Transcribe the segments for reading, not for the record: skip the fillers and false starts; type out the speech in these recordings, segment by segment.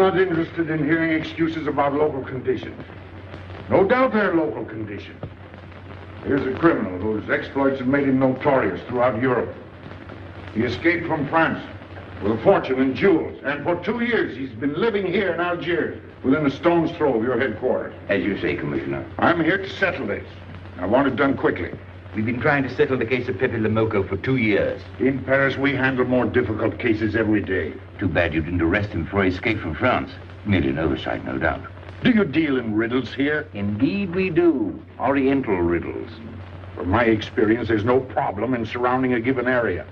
not interested in hearing excuses about local conditions. No doubt they're local conditions. Here's a criminal whose exploits have made him notorious throughout Europe. He escaped from France with a fortune in jewels, and for 2 years he's been living here in Algiers, within a stone's throw of your headquarters. As you say, Commissioner. I'm here to settle this. I want it done quickly. We've been trying to settle the case of Pépé le Moko for 2 years. In Paris, we handle more difficult cases every day. Too bad you didn't arrest him before he escaped from France. Merely an oversight, no doubt. Do you deal in riddles here? Indeed we do. Oriental riddles. From my experience, there's no problem in surrounding a given area.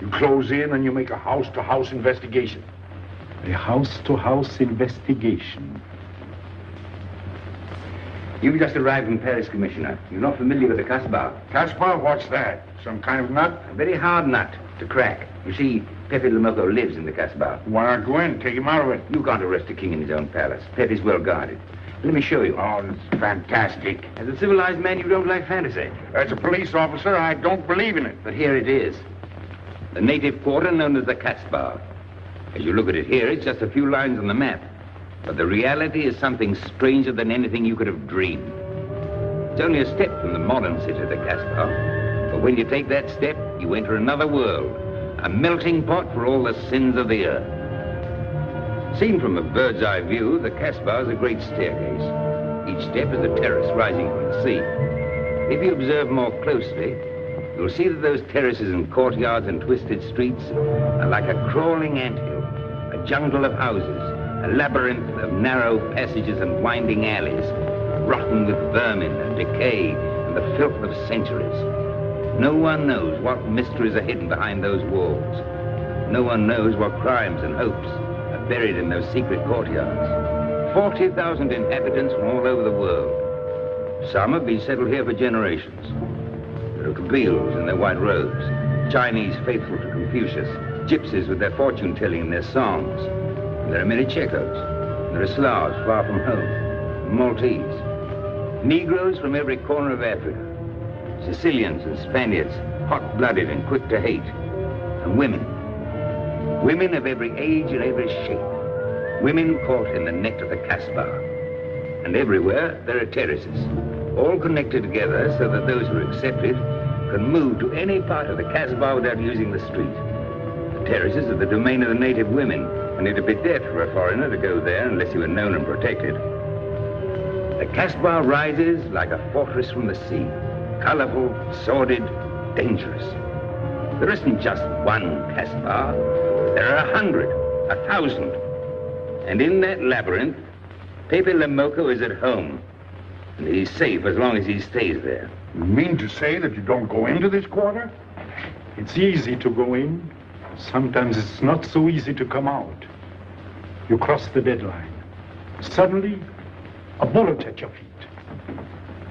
You close in and you make a house-to-house investigation. A house-to-house investigation. You've just arrived in Paris, Commissioner. You're not familiar with the Casbah. Casbah? What's that? Some kind of nut? A very hard nut to crack. You see, Pépé le Moko lives in the Casbah. Why not go in? Take him out of it. You can't arrest a king in his own palace. Pépé's well guarded. Let me show you. Oh, that's fantastic. As a civilized man, you don't like fantasy. As a police officer, I don't believe in it. But here it is. The native quarter known as the Casbah. As you look at it here, it's just a few lines on the map. But the reality is something stranger than anything you could have dreamed. It's only a step from the modern city, the Casbah. But when you take that step, you enter another world, a melting pot for all the sins of the earth. Seen from a bird's eye view, the Casbah is a great staircase. Each step is a terrace rising from the sea. If you observe more closely, you'll see that those terraces and courtyards and twisted streets are like a crawling anthill, a jungle of houses, a labyrinth of narrow passages and winding alleys, rotten with vermin and decay and the filth of centuries. No one knows what mysteries are hidden behind those walls. No one knows what crimes and hopes are buried in those secret courtyards. 40,000 inhabitants from all over the world. Some have been settled here for generations. There are Kabyles in their white robes, Chinese faithful to Confucius, gypsies with their fortune-telling and their songs. There are many Checos. There are Slavs far from home, Maltese. Negroes from every corner of Africa. Sicilians and Spaniards, hot-blooded and quick to hate. And women. Women of every age and every shape. Women caught in the net of the Casbah. And everywhere there are terraces, all connected together so that those who are accepted can move to any part of the Casbah without using the street. The terraces are the domain of the native women, and it'd be death for a foreigner to go there unless you were known and protected. The Casbah rises like a fortress from the sea, colorful, sordid, dangerous. There isn't just one Casbah. There are 100, 1,000. And in that labyrinth, Pépé le Moko is at home. And he's safe as long as he stays there. You mean to say that you don't go into this quarter? It's easy to go in. Sometimes it's not so easy to come out. You cross the deadline. Suddenly, a bullet at your feet.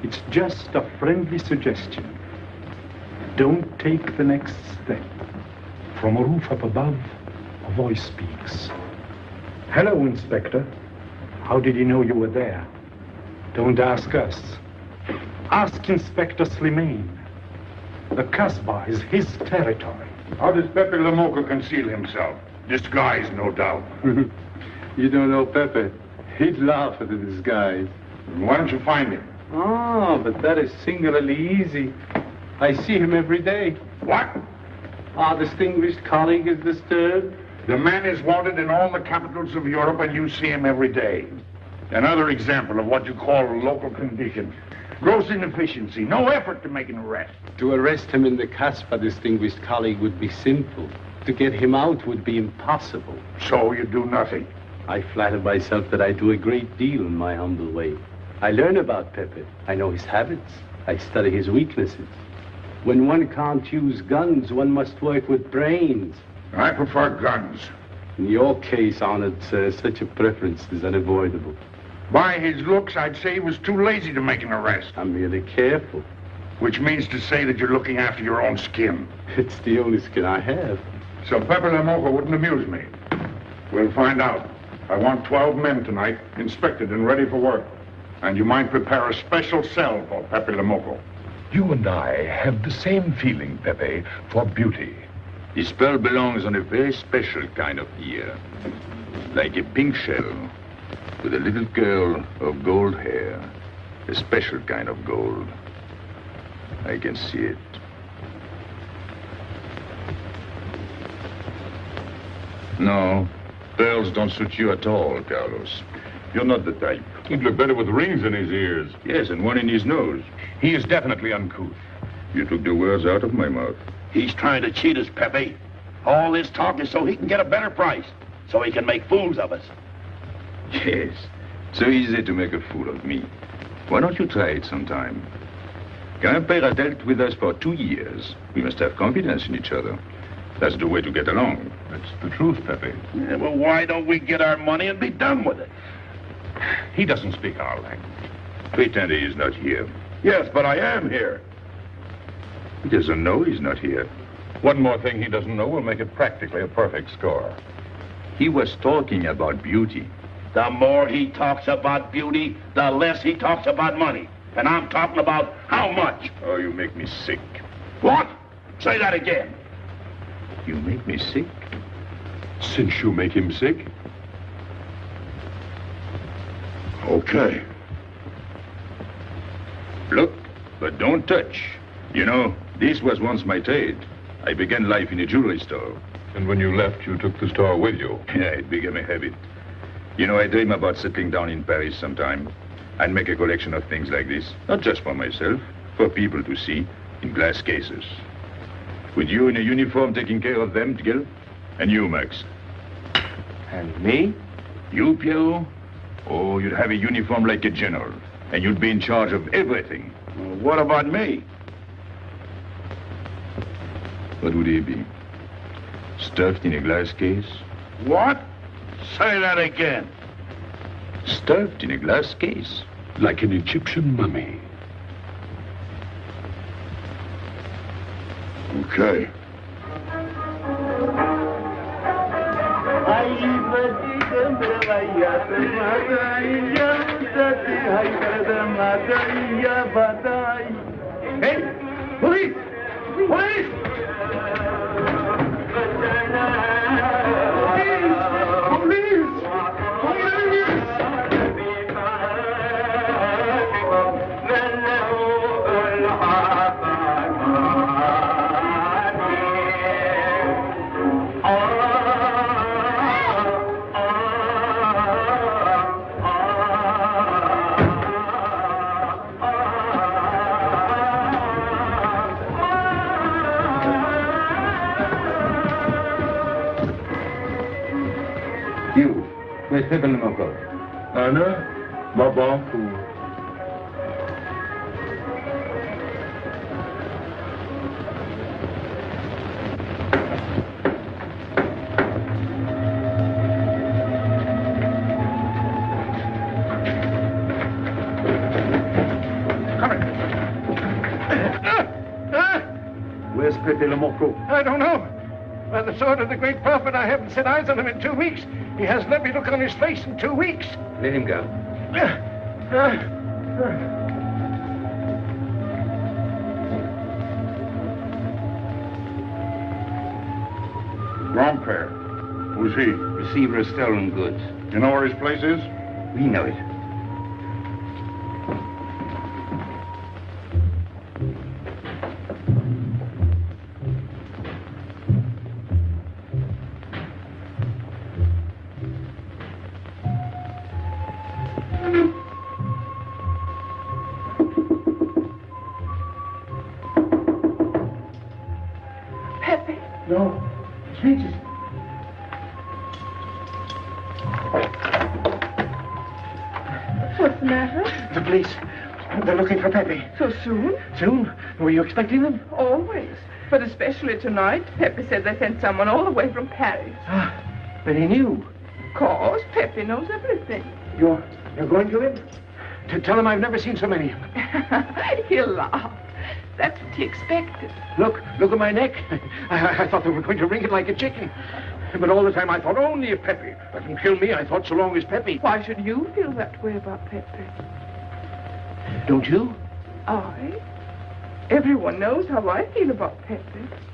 It's just a friendly suggestion. Don't take the next step. From a roof up above, a voice speaks. Hello, Inspector. How did he know you were there? Don't ask us. Ask Inspector Slimane. The Casbah is his territory. How does Pépé le Moko conceal himself? Disguised, no doubt. You don't know Pépé. He'd laugh at the disguise. Why don't you find him? Oh, but that is singularly easy. I see him every day. What? Our distinguished colleague is disturbed. The man is wanted in all the capitals of Europe, and you see him every day. Another example of what you call local conditions. Gross inefficiency, no effort to make an arrest. To arrest him in the Casbah, distinguished colleague, would be simple. To get him out would be impossible. So you do nothing? I flatter myself that I do a great deal in my humble way. I learn about Pépé. I know his habits. I study his weaknesses. When one can't use guns, one must work with brains. I prefer guns. In your case, honored sir, such a preference is unavoidable. By his looks, I'd say he was too lazy to make an arrest. I'm merely careful. Which means to say that you're looking after your own skin. It's the only skin I have. So Pépé le Moko wouldn't amuse me. We'll find out. I want 12 men tonight, inspected and ready for work. And you might prepare a special cell for Pépé le Moko. You and I have the same feeling, Pépé, for beauty. This pearl belongs on a very special kind of ear. Like a pink shell, with a little curl of gold hair. A special kind of gold. I can see it. No, pearls don't suit you at all, Carlos. You're not the type. He'd look better with rings in his ears. Yes, and one in his nose. He is definitely uncouth. You took the words out of my mouth. He's trying to cheat us, Pepe. All this talk is so he can get a better price, so he can make fools of us. Yes, so easy to make a fool of me. Why don't you try it sometime? Grandpère has dealt with us for 2 years. We must have confidence in each other. That's the way to get along. That's the truth, Pepe. Yeah, well, why don't we get our money and be done with it? He doesn't speak our language. Pretend he is not here. Yes, but I am here. He doesn't know he's not here. One more thing he doesn't know will make it practically a perfect score. He was talking about beauty. The more he talks about beauty, the less he talks about money. And I'm talking about how much. Oh, you make me sick. What? Say that again. You make me sick? Since you make him sick? Okay. Look, but don't touch. You know, this was once my trade. I began life in a jewelry store. And when you left, you took the store with you. Yeah, it became a habit. You know, I dream about settling down in Paris sometime. I'd make a collection of things like this. Not just for myself, for people to see, in glass cases. With you in a uniform taking care of them, Gil? And you, Max? And me? You, Pierrot? Oh, you'd have a uniform like a general. And you'd be in charge of everything. Well, what about me? What would he be? Stuffed in a glass case? What? Say that again. Stuffed in a glass case. Like an Egyptian mummy. Okay. Hey! Police! Police! You, where's Pépé le Moko? Anna, Babanku. Where's Pépé le Moko? I don't know. By the sword of the great prophet, I haven't set eyes on him in 2 weeks. He hasn't let me look on his face in 2 weeks. Let him go. Grandpère. Who's he? Receiver of stolen goods. You know where his place is? We know it. No. Jesus. What's the matter? The police. They're looking for Pepe. So soon? Soon? Were you expecting them? Always. But especially tonight. Pepe said they sent someone all the way from Paris. Ah, but he knew. Of course, Pepe knows everything. You're going to him? To tell him I've never seen so many. He'll laugh. That's what he expected. Look at my neck. I thought they were going to wring it like a chicken. But all the time I thought only of Pepe. Let them kill me, I thought so long as Pepe. Why should you feel that way about Pepe? Don't you? I? Everyone knows how I feel about Pepe.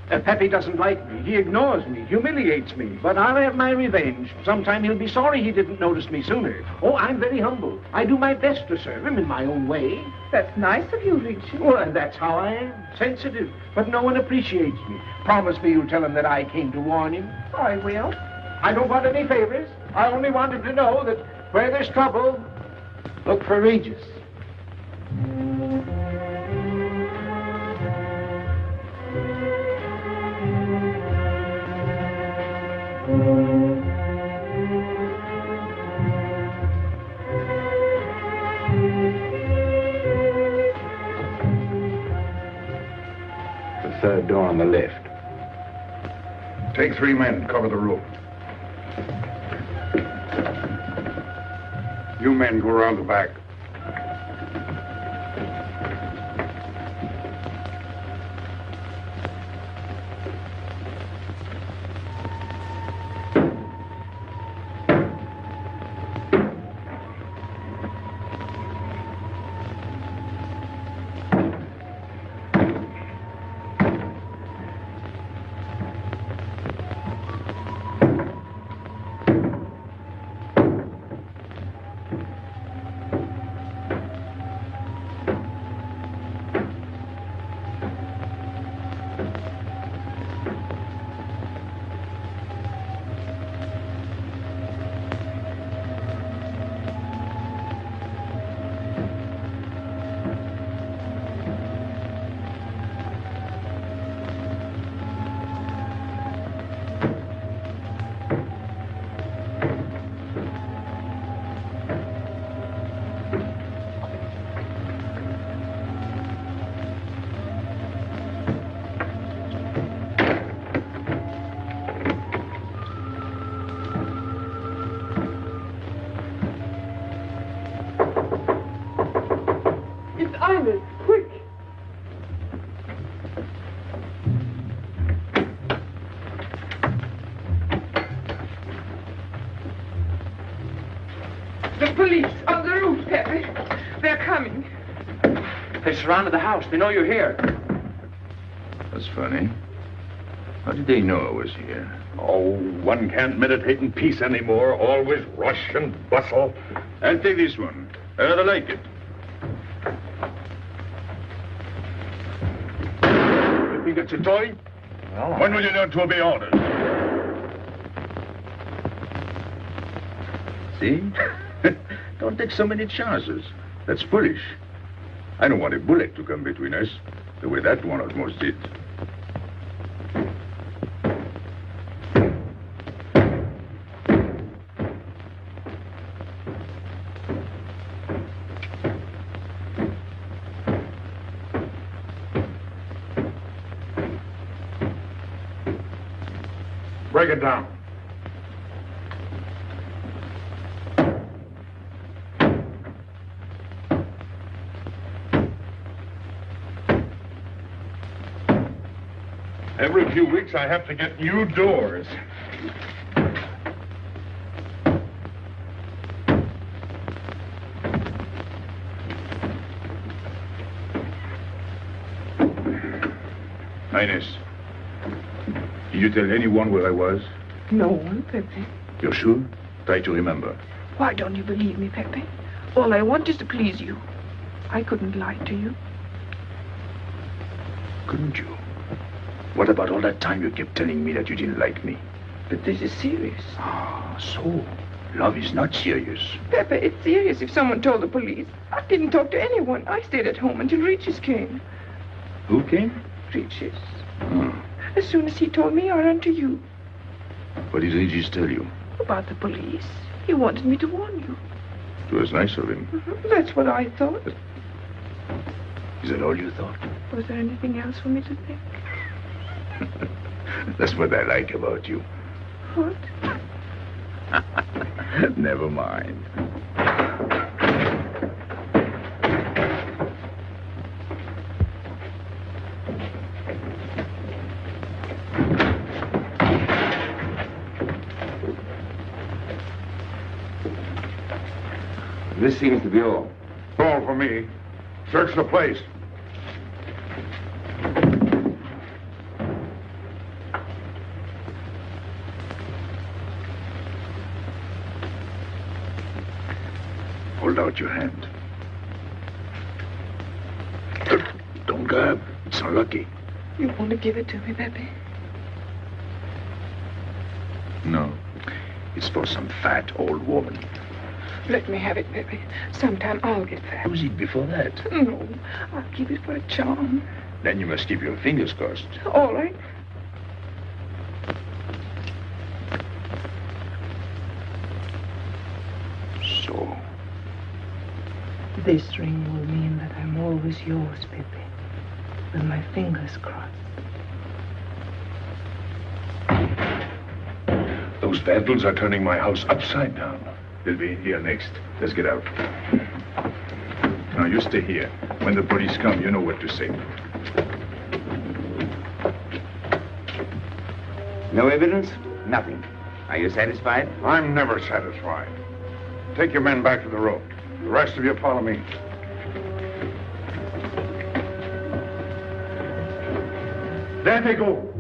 Pepe doesn't like me. He ignores me, humiliates me. But I'll have my revenge. Sometime he'll be sorry he didn't notice me sooner. Oh, I'm very humble. I do my best to serve him in my own way. That's nice of you, Richard. Well, and that's how I am. Sensitive. But no one appreciates me. Promise me you'll tell him that I came to warn him. I will. I don't want any favors. I only want him to know that where there's trouble, look for Regis. The third door on the left. Take 3 men, cover the roof. You men go around the back. Quick! The police on the roof, Pepe. They're coming. They surrounded the house. They know you're here. That's funny. How did they know I was here? Oh, one can't meditate in peace anymore. Always rush and bustle. I'll take this one. I rather like it. You think it's a toy? Well, When will you learn to obey orders? See? Don't take so many chances. That's foolish. I don't want a bullet to come between us, the way that one almost did. Break it down. Every few weeks I have to get new doors. Highness, did you tell anyone where I was? No one, Pepe. You're sure? Try to remember. Why don't you believe me, Pepe? All I want is to please you. I couldn't lie to you. Couldn't you? What about all that time you kept telling me that you didn't like me? But this is serious. Ah, so love is not serious. Pepe, it's serious if someone told the police. I didn't talk to anyone. I stayed at home until Regis came. Who came? Regis. Hmm. As soon as he told me, I ran to you. What did Regis tell you? About the police. He wanted me to warn you. It was nice of him. That's what I thought. Is that all you thought? Was there anything else for me to think? That's what I like about you. What? Never mind. This seems to be all. All for me. Search the place. about your hand. Don't grab. It's unlucky. You want to give it to me, Pépé? No. It's for some fat old woman. Let me have it, Pépé. Sometime I'll get fat. Use it before that. No, I'll keep it for a charm. Then you must keep your fingers crossed. All right. So. This ring will mean that I'm always yours, Pépé. With my fingers crossed. Those vandals are turning my house upside down. They'll be here next. Let's get out. Now, you stay here. When the police come, you know what to say. No evidence? Nothing. Are you satisfied? I'm never satisfied. Take your men back to the road. The rest of you follow me. There they go.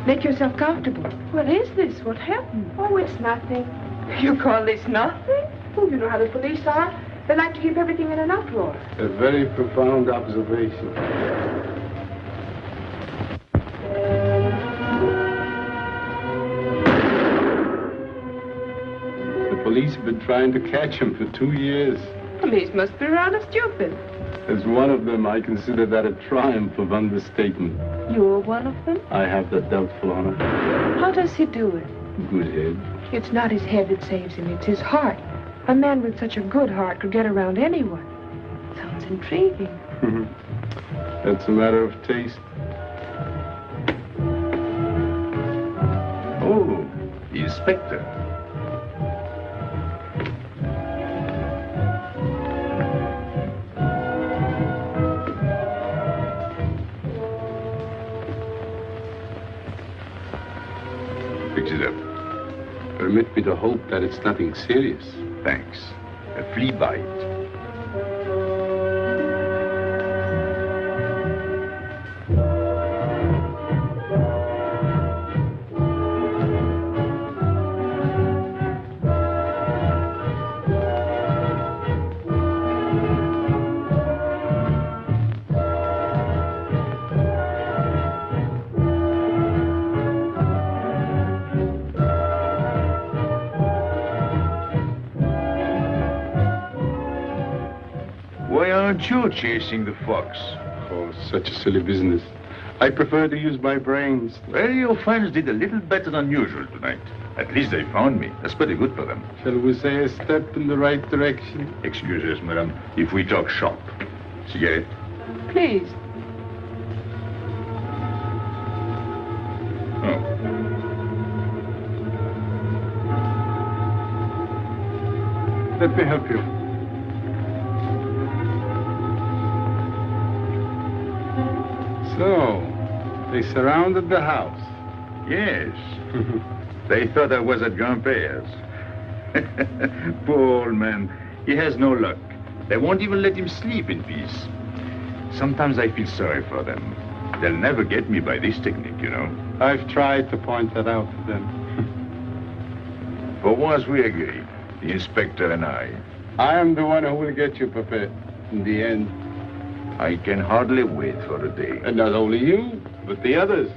Make yourself comfortable. What is this? What happened? Oh, it's nothing. You call this nothing? Oh, you know how the police are. They like to keep everything in an uproar. A very profound observation. The police have been trying to catch him for 2 years. Police must be rather stupid. As one of them, I consider that a triumph of understatement. You're one of them? I have that doubtful honor. How does he do it? Good head. It's not his head that saves him, it's his heart. A man with such a good heart could get around anyone. Sounds intriguing. That's a matter of taste. Oh, the inspector. Fix it up. Permit me to hope that it's nothing serious. Thanks. A flea bite. You're chasing the fox. Oh, such a silly business. I prefer to use my brains. Well, your friends did a little better than usual tonight. At least they found me. That's pretty good for them. Shall we say a step in the right direction? Excuse us, madam, if we talk shop. Cigarette? Please. Oh. Let me help you. So, they surrounded the house. Yes. They thought I was at Grandpère's. Poor old man. He has no luck. They won't even let him sleep in peace. Sometimes I feel sorry for them. They'll never get me by this technique, you know. I've tried to point that out to them. For once we agreed, the inspector and I. I am the one who will get you, Pépé, in the end. I can hardly wait for the day. And not only you, but the others.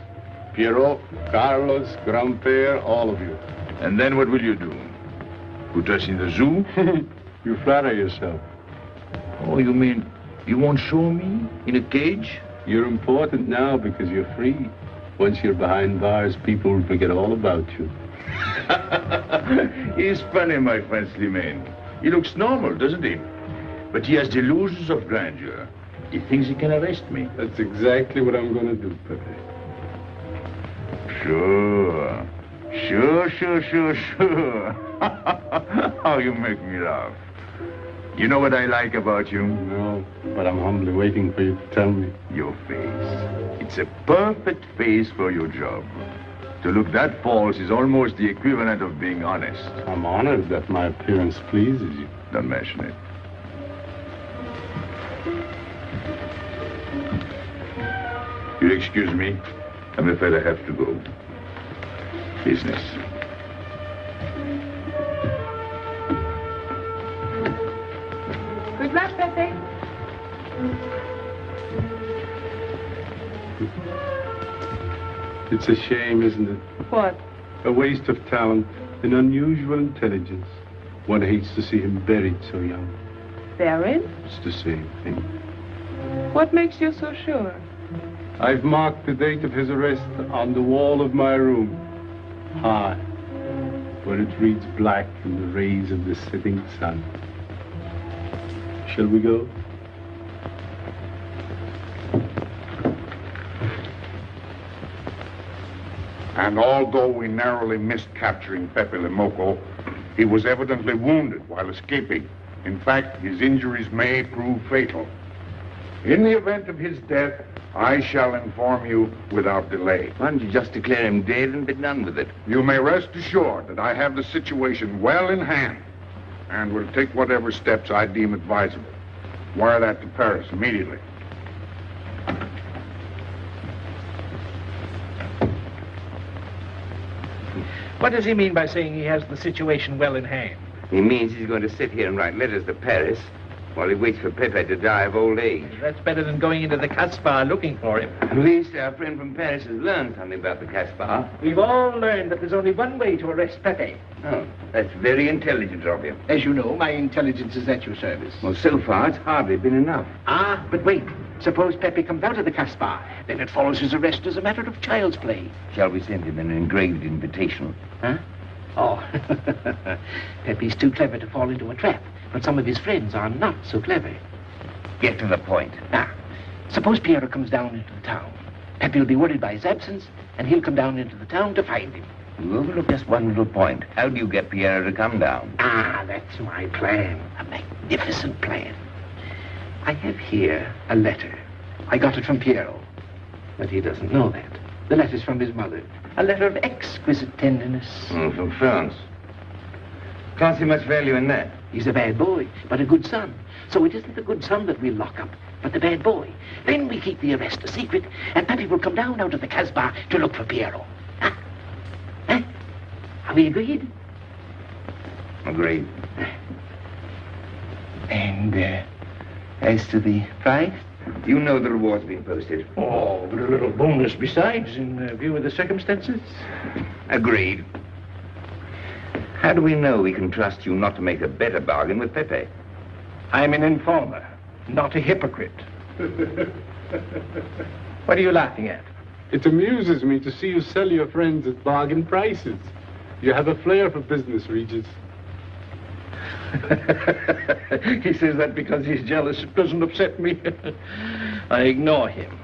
Pierrot, Carlos, Grandpère, all of you. And then what will you do? Put us in the zoo? You flatter yourself. Oh, you mean you won't show me in a cage? You're important now because you're free. Once you're behind bars, people will forget all about you. He's funny, my friend Slimane. He looks normal, doesn't he? But he has delusions of grandeur. He thinks he can arrest me. That's exactly what I'm going to do, Pépé. Sure. Sure. How you make me laugh. You know what I like about you? No, but I'm humbly waiting for you to tell me. Your face. It's a perfect face for your job. To look that false is almost the equivalent of being honest. I'm honored that my appearance pleases you. Don't mention it. You'll excuse me. I'm afraid I have to go. Business. Good luck, Pépé. It's a shame, isn't it? What? A waste of talent, an unusual intelligence. One hates to see him buried so young. Buried? It's the same thing. What makes you so sure? I've marked the date of his arrest on the wall of my room. High, where it reads black in the rays of the setting sun. Shall we go? And although we narrowly missed capturing Pépé le Moko, he was evidently wounded while escaping. In fact, his injuries may prove fatal. In the event of his death, I shall inform you without delay. Why don't you just declare him dead and be done with it? You may rest assured that I have the situation well in hand and will take whatever steps I deem advisable. Wire that to Paris immediately. What does he mean by saying he has the situation well in hand? He means he's going to sit here and write letters to Paris while he waits for Pépé to die of old age. That's better than going into the Casbah looking for him. At least our friend from Paris has learned something about the Casbah. We've all learned that there's only one way to arrest Pépé. Oh, that's very intelligent of you. As you know, my intelligence is at your service. Well, so far, it's hardly been enough. Ah, but wait. Suppose Pépé comes out of the Casbah. Then it follows his arrest as a matter of child's play. Shall we send him an engraved invitation? Huh? Oh, Pépé's too clever to fall into a trap, but some of his friends are not so clever. Get to the point. Now, suppose Pierre comes down into the town. Pépé will be worried by his absence, and he'll come down into the town to find him. You overlook just one little point. How do you get Pierre to come down? Ah, that's my plan. A magnificent plan. I have here a letter. I got it from Pierrot, but he doesn't know that. The letter's from his mother. A letter of exquisite tenderness. From France. Can't see much value in that. He's a bad boy, but a good son. So it isn't the good son that we'll lock up, but the bad boy. Then we keep the arrest a secret, and Pépé will come down out of the Casbah to look for Pierrot. Huh? Huh? Are we agreed? Agreed. And, as to the price? You know the reward's been posted. Oh, but a little bonus besides, in view of the circumstances. Agreed. How do we know we can trust you not to make a better bargain with Pépé? I'm an informer, not a hypocrite. What are you laughing at? It amuses me to see you sell your friends at bargain prices. You have a flair for business, Regis. He says that because he's jealous. It doesn't upset me. I ignore him.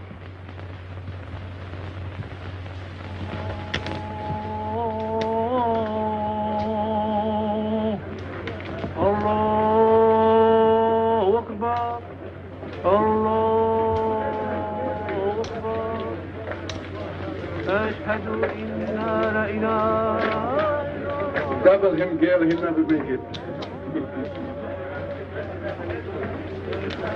Allahu Akbar. Allahu Akbar. Ashhadu inna la ilaha. Double him, girl, he'll never make it.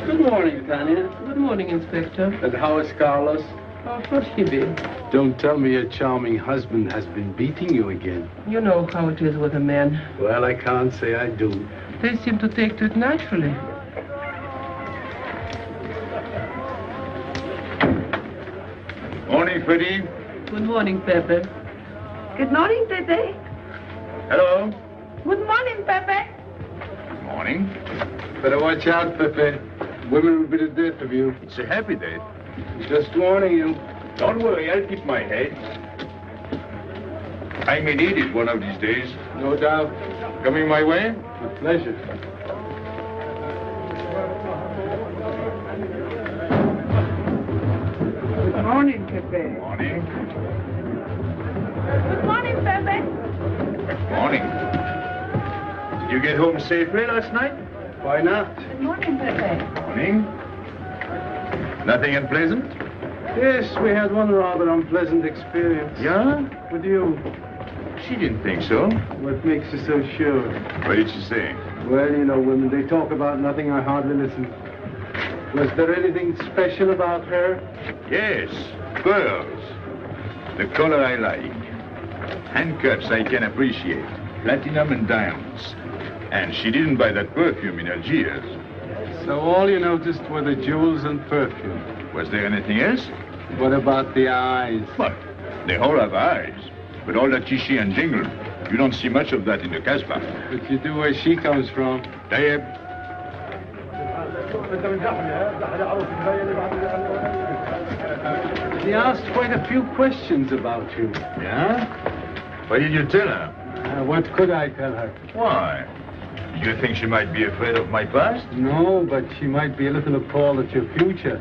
Good morning, Tanya. Good morning, Inspector. And how is Carlos? Of course he did. Don't tell me your charming husband has been beating you again. You know how it is with a man. Well, I can't say I do. They seem to take to it naturally. Morning, Freddie. Good morning, Pépé. Good morning, Pépé. Hello. Good morning, Pépé. Morning. Better watch out, Pepe. Women will be the death of you. It's a happy day. Just warning you. Don't worry, I'll keep my head. I may need it one of these days. No doubt. Coming my way? With pleasure. Good morning, Pépé. Morning. Good morning, Pépé. Morning. Did you get home safely last night? Why not? Good morning, Pépé. Morning. Nothing unpleasant? Yes, we had one rather unpleasant experience. Yeah? With you. She didn't think so. What makes you so sure? What did she say? Well, you know, women, they talk about nothing. I hardly listen. Was there anything special about her? Yes, pearls. The color I like. Handcuffs I can appreciate. Platinum and diamonds. And she didn't buy that perfume in Algiers. So all you noticed were the jewels and perfume. Was there anything else? What about the eyes? What? They all have eyes. But all that chichi and jingle, you don't see much of that in the Casbah. But you do where she comes from. Tayyib. She asked quite a few questions about you. Yeah? What did you tell her? What could I tell her? Why? You think she might be afraid of my past? No, but she might be a little appalled at your future.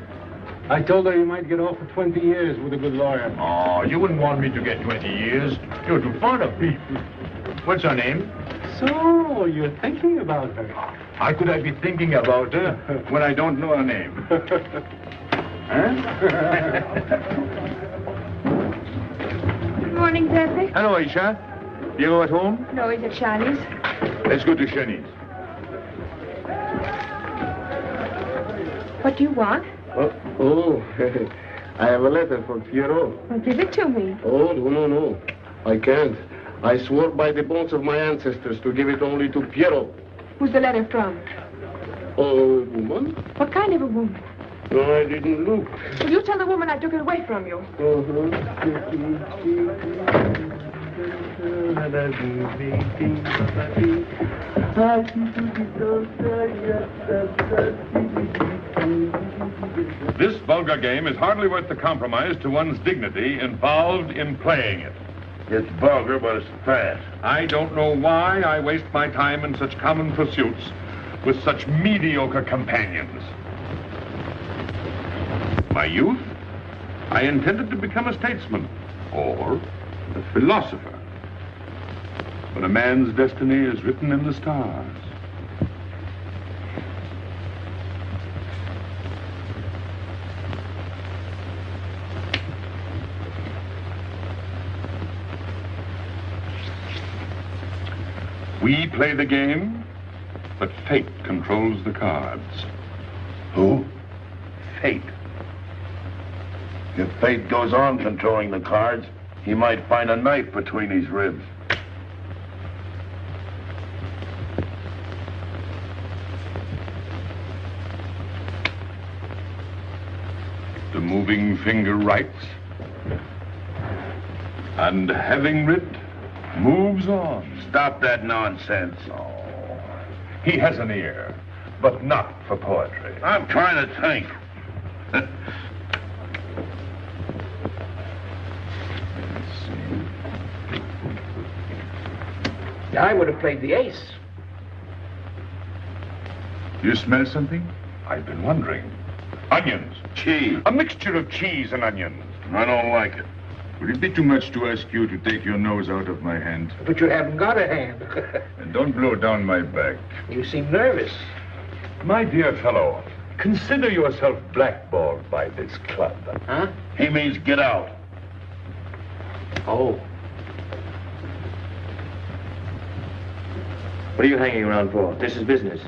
I told her you might get off for 20 years with a good lawyer. Oh, you wouldn't want me to get 20 years. You're too fond of people. What's her name? So, you're thinking about her. How could I be thinking about her when I don't know her name? Huh? Good morning, Pépé. Hello, Aisha. Piero at home? No, he's at Shani's. Let's go to Shani's. What do you want? Oh, I have a letter for Piero. Well, give it to me. Oh, no. I can't. I swore by the bones of my ancestors to give it only to Piero. Who's the letter from? Oh, woman? What kind of a woman? No, I didn't look. Will you tell the woman I took it away from you? This vulgar game is hardly worth the compromise to one's dignity involved in playing it. It's vulgar, but it's fast. I don't know why I waste my time in such common pursuits with such mediocre companions. My youth, I intended to become a statesman or a philosopher. But a man's destiny is written in the stars. We play the game, but fate controls the cards. Who? Fate. If fate goes on controlling the cards, he might find a knife between his ribs. The moving finger writes, and having writ, moves on. Stop that nonsense. Oh, he has an ear, but not for poetry. I'm trying to think. I would have played the ace. You smell something? I've been wondering. Onions. Cheese. A mixture of cheese and onions. I don't like it. Would it be too much to ask you to take your nose out of my hand? But you haven't got a hand. And don't blow down my back. You seem nervous. My dear fellow, consider yourself blackballed by this club. Huh? He means get out. Oh. What are you hanging around for? This is business.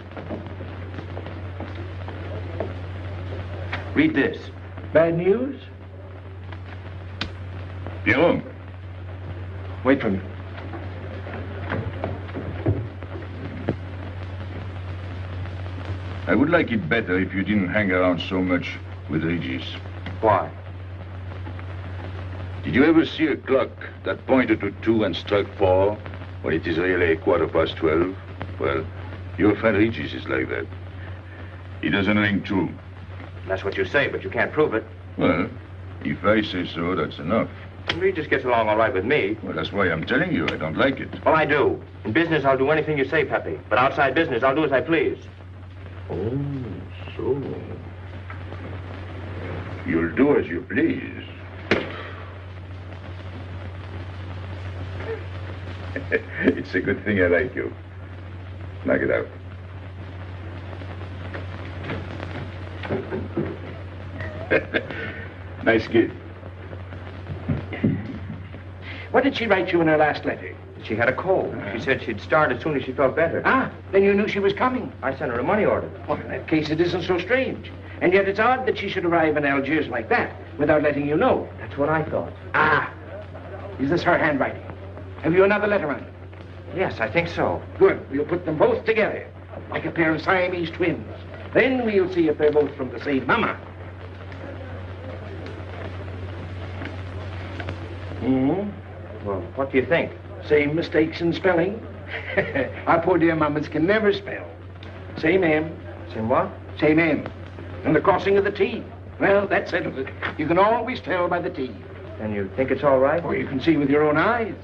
Read this. Bad news? Pierrot. Wait for me. I would like it better if you didn't hang around so much with Regis. Why? Did you ever see a clock that pointed to 2 and struck 4 when it is really 12:15? Well, your friend Regis is like that. He doesn't ring 2. That's what you say, but you can't prove it. Well, if I say so, that's enough. Regis gets along all right with me. Well, that's why I'm telling you I don't like it. Well, I do. In business, I'll do anything you say, Pepe. But outside business, I'll do as I please. Oh, so. You'll do as you please. It's a good thing I like you. Knock it out. Nice kid. What did she write you in her last letter? She had a cold. She said she'd start as soon as she felt better. Ah, then you knew she was coming. I sent her a money order. Well, in that case, it isn't so strange. And yet it's odd that she should arrive in Algiers like that, without letting you know. That's what I thought. Ah, is this her handwriting? Have you another letter on it? Yes, I think so. Good. We'll put them both together, like a pair of Siamese twins. Then we'll see if they're both from the same mama. Well, what do you think? Same mistakes in spelling. Our poor dear mamas can never spell. Same M. Same what? Same M. And the crossing of the T. Well, that settles it. You can always tell by the T. And you think it's all right? Or you can see with your own eyes.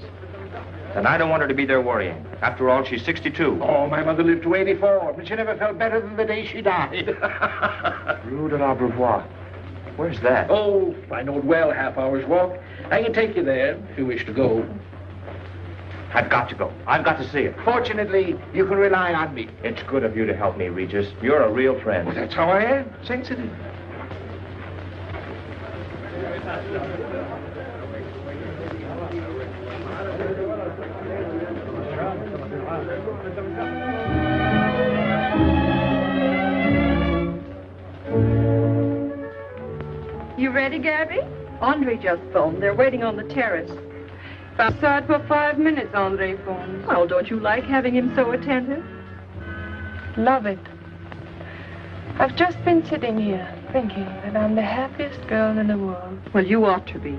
Then I don't want her to be there worrying. After all, she's 62. Oh, my mother lived to 84, but she never felt better than the day she died. Rue de l'Abreuvoir. Where's that? Oh, I know it well, half hour's walk. I can take you there if you wish to go. I've got to go. I've got to see it. Fortunately, you can rely on me. It's good of you to help me, Regis. You're a real friend. Well, that's how I am. Sensitive. You ready, Gabby? Andre just phoned. They're waiting on the terrace. Outside for 5 minutes, Andre phones. Oh, don't you like having him so attentive? Love it. I've just been sitting here thinking that I'm the happiest girl in the world. Well, you ought to be.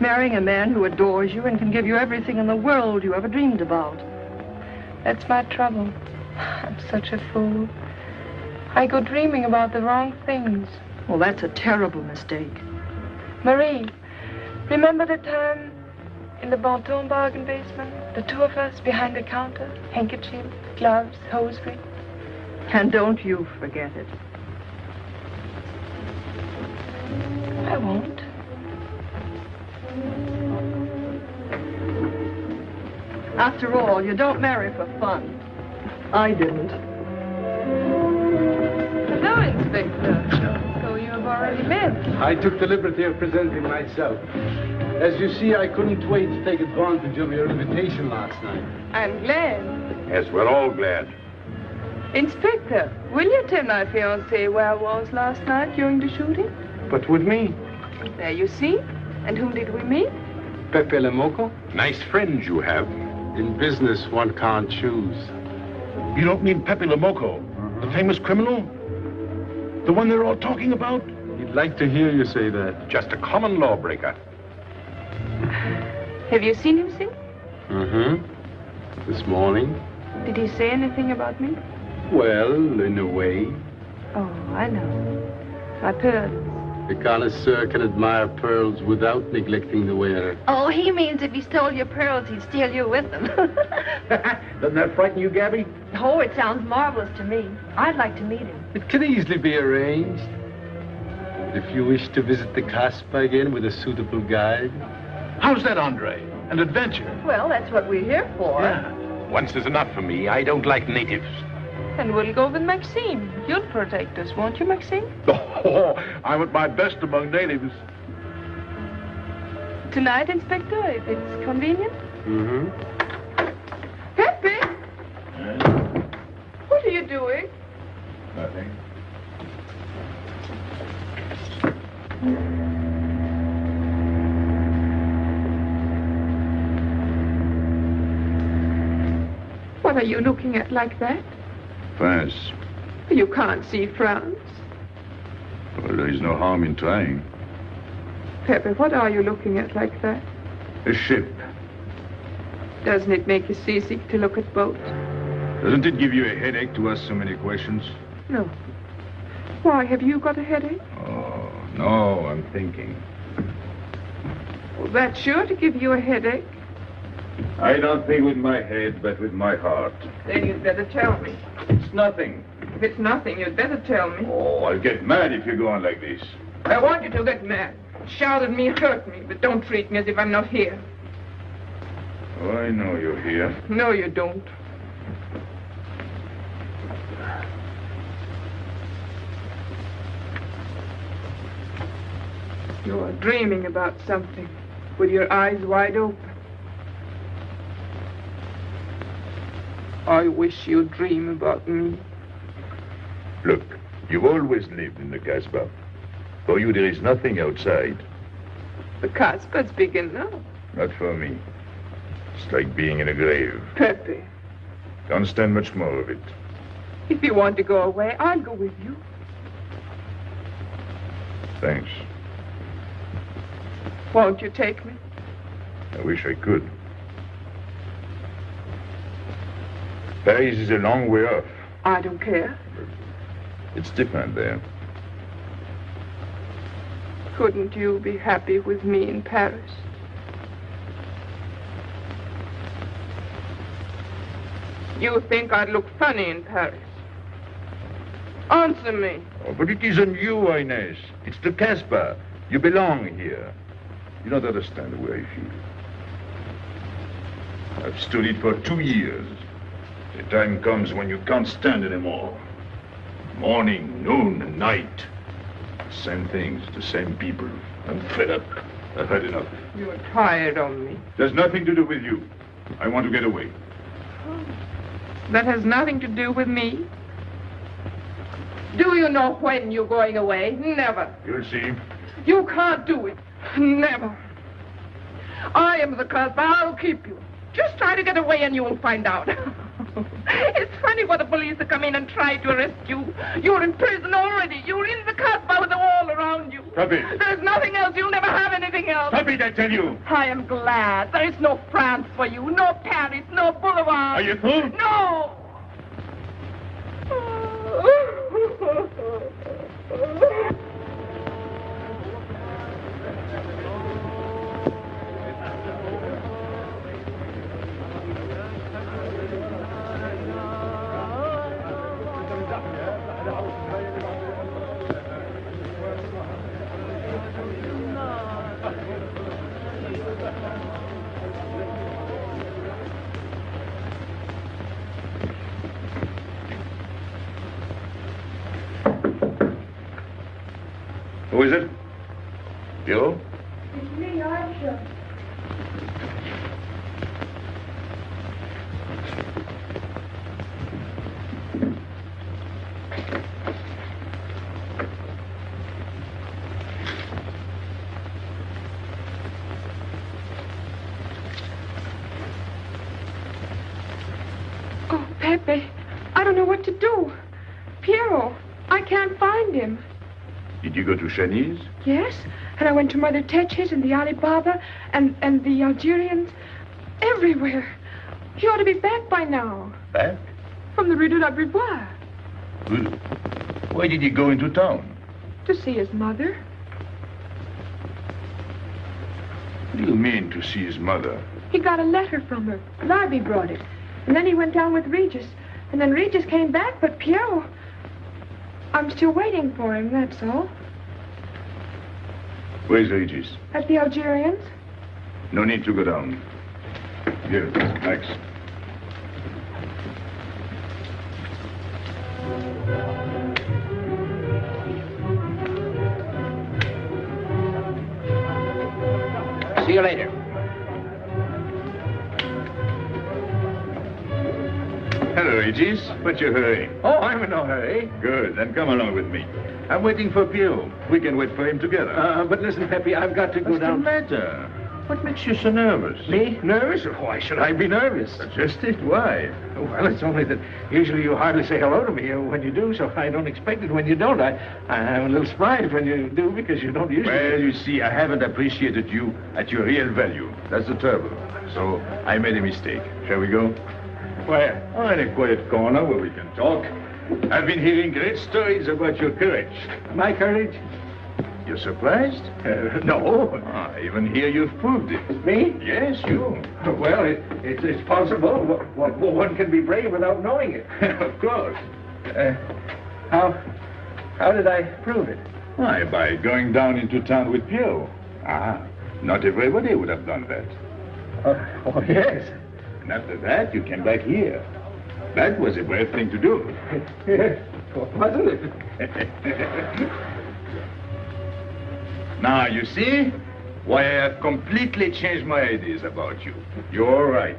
Marrying a man who adores you and can give you everything in the world you ever dreamed about. That's my trouble. I'm such a fool. I go dreaming about the wrong things. Well, that's a terrible mistake. Marie, remember the time in the Bonton bargain basement? The two of us behind the counter, handkerchief, gloves, hosiery. And don't you forget it. I won't. After all, you don't marry for fun. I didn't. Hello, Inspector. So you have already met. I took the liberty of presenting myself. As you see, I couldn't wait to take advantage of your invitation last night. I'm glad. Yes, we're all glad. Inspector, will you tell my fiancé where I was last night during the shooting? But with me? There you see. And whom did we meet? Pépé le Moko? Nice friends you have. In business, one can't choose. You don't mean Pépé le Moko, the famous criminal? The one they're all talking about? He'd like to hear you say that. Just a common lawbreaker. Have you seen him since? Mm-hmm. This morning. Did he say anything about me? Well, in a way. Oh, I know. My pearls. The connoisseur can admire pearls without neglecting the wearer. Oh, he means if he stole your pearls, he'd steal you with them. Doesn't that frighten you, Gabby? Oh, it sounds marvelous to me. I'd like to meet him. It can easily be arranged. If you wish to visit the Casbah again with a suitable guide. How's that, Andre? An adventure? Well, that's what we're here for. Yeah. Once is enough for me. I don't like natives. And we'll go with Maxime. You'll protect us, won't you, Maxime? Oh, I'm at my best among natives. Tonight, Inspector, if it's convenient? Mm-hmm. Pepe! What are you doing? Nothing. are you looking at like that? France. You can't see France. Well, there is no harm in trying. Pépé, what are you looking at like that? A ship. Doesn't it make you seasick to look at boats? Doesn't it give you a headache to ask so many questions? No. Why, have you got a headache? Oh, no, I'm thinking. Well, that's sure to give you a headache. I don't think with my head, but with my heart. Then you'd better tell me. It's nothing. If it's nothing, you'd better tell me. Oh, I'll get mad if you go on like this. I want you to get mad. Shout at me, hurt me, but don't treat me as if I'm not here. Oh, I know you're here. No, you don't. You are dreaming about something with your eyes wide open. I wish you'd dream about me. Look, you've always lived in the Casbah. For you, there is nothing outside. The Casbah's big enough. Not for me. It's like being in a grave. Pépé, Can't stand much more of it. if you want to go away, I'll go with you. Thanks. Won't you take me? I wish I could. Paris is a long way off. I don't care. It's different there. Couldn't you be happy with me in Paris? You think I'd look funny in Paris? Answer me. Oh, but it isn't you, Inez. It's the Casbah. You belong here. You don't understand the way I feel. I've stood it for 2 years. The time comes when you can't stand anymore. Morning, noon, and night. Same things, the same people. I'm fed up. I've had enough. You're tired of me. There's nothing to do with you. I want to get away. That has nothing to do with me. Do you know when you're going away? Never. You'll see. You can't do it. Never. I am the Casbah. I'll keep you. Just try to get away and you'll find out. It's funny for the police to come in and try to arrest you. You're in prison already. You're in the Casbah with the wall around you. Stop it. There's nothing else. You'll never have anything else. Stop it, I tell you. I am glad. There is no France for you. No Paris. No Boulevard. Are you through? No. Who is it? You? It's me, Aisha. Oh, Pépé, I don't know what to do. Piero, I can't find him. Did you go to Chinese? Yes, and I went to Mother Tetch's and the Alibaba and the Algerians. Everywhere. He ought to be back by now. Back? From the Rue de la Brivoire. Why did he go into town? To see his mother. What do you mean, to see his mother? He got a letter from her. Larby brought it. And then he went down with Regis. And then Regis came back, but Piero... I'm still waiting for him, that's all. Where's Regis? At the Algerians. No need to go down. Here, Max. See you later. Hello, Regis. What's your hurry? Oh, I'm in no hurry. Good, then come along with me. I'm waiting for Pio. We can wait for him together. But listen, Pepe, I've got to go What's down. the matter? What makes you so nervous? Me? Nervous? Why should I be nervous? Just it. Why? Well, it's only that usually you hardly say hello to me when you do, so I don't expect it when you don't. I'm a little surprised when you do because you don't usually. Well, you see, I haven't appreciated you at your real value. That's the trouble. So I made a mistake. Shall we go? Where? Oh, in a quiet corner where we can talk. I've been hearing great stories about your courage. My courage? You're surprised? No. I even hear you've proved it. Me? Yes, you. Well, it's possible. One can be brave without knowing it. Of course. How did I prove it? Why, by going down into town with Pierrot. Not everybody would have done that. Oh, yes. And after that, you came back here. That was a brave thing to do. Yes, wasn't it? Now, you see why I have completely changed my ideas about you. You're all right.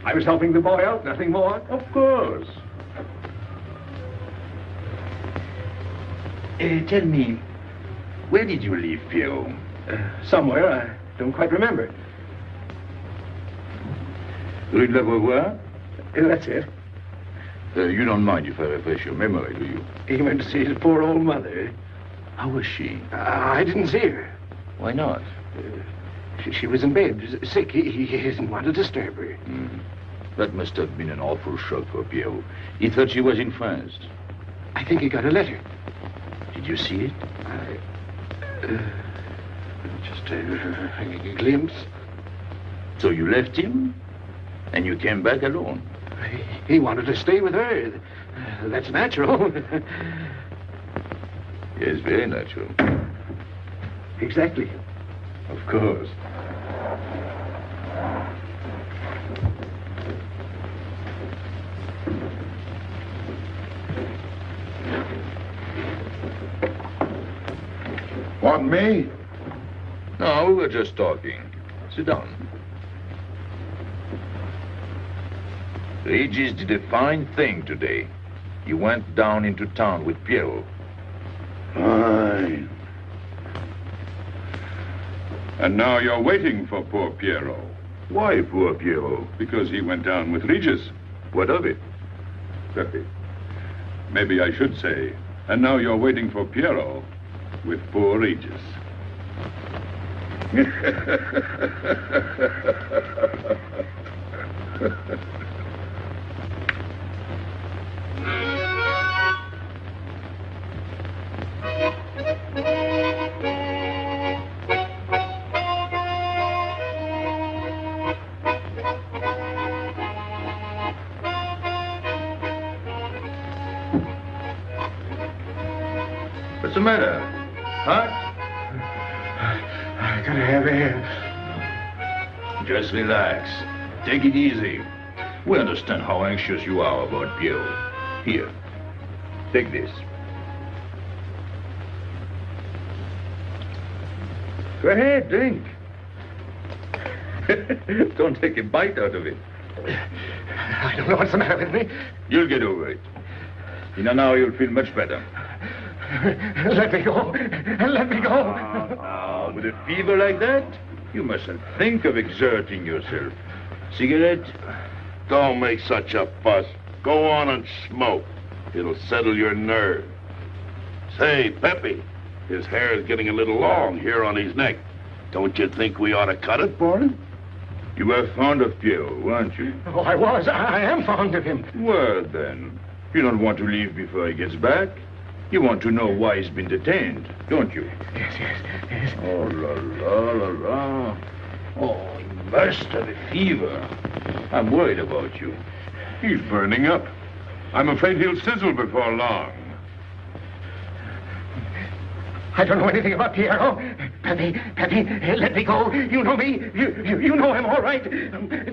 I was helping the boy out, nothing more. Of course. Tell me, where did you leave Pierrot? Somewhere, I don't quite remember. Rue de la Beauvoir? That's it. You don't mind if I refresh your memory, do you? He went to see his poor old mother. How was she? I didn't see her. Why not? She was in bed, sick. He didn't want to disturb her. That must have been an awful shock for Pierrot. He thought she was in France. I think he got a letter. Did you see it? Just a glimpse. So you left him, and you came back alone? He wanted to stay with her. That's natural. Yes, very natural. Exactly. Of course. Want me? No, we were just talking. Sit down. Regis did a fine thing today. He went down into town with Pierrot. Fine. And now you're waiting for poor Pierrot. Why poor Pierrot? Because he went down with Regis. What of it? Pepe. Maybe I should say, and now you're waiting for Pierrot with poor Regis. What's the matter? Huh? I gotta have air. Just relax. Take it easy. We understand how anxious you are about Pierrot. Here, take this. Go ahead, drink. Don't take a bite out of it. I don't know what's the matter with me. You'll get over it. In an hour, you'll feel much better. Let me go. Let me go. With a fever like that, you mustn't think of exerting yourself. Cigarette? Don't make such a fuss. Go on and smoke. It'll settle your nerve. Say, Pepe, his hair is getting a little long here on his neck. Don't you think we ought to cut it for him? You were fond of Pierrot, weren't you? Oh, I was. I am fond of him. Well, then, you don't want to leave before he gets back. You want to know why he's been detained, don't you? Yes. Oh, la, la, la. Oh, he must have a fever. I'm worried about you. He's burning up. I'm afraid he'll sizzle before long. I don't know anything about Pierrot. Pepe, let me go. You know me. You know him, all right.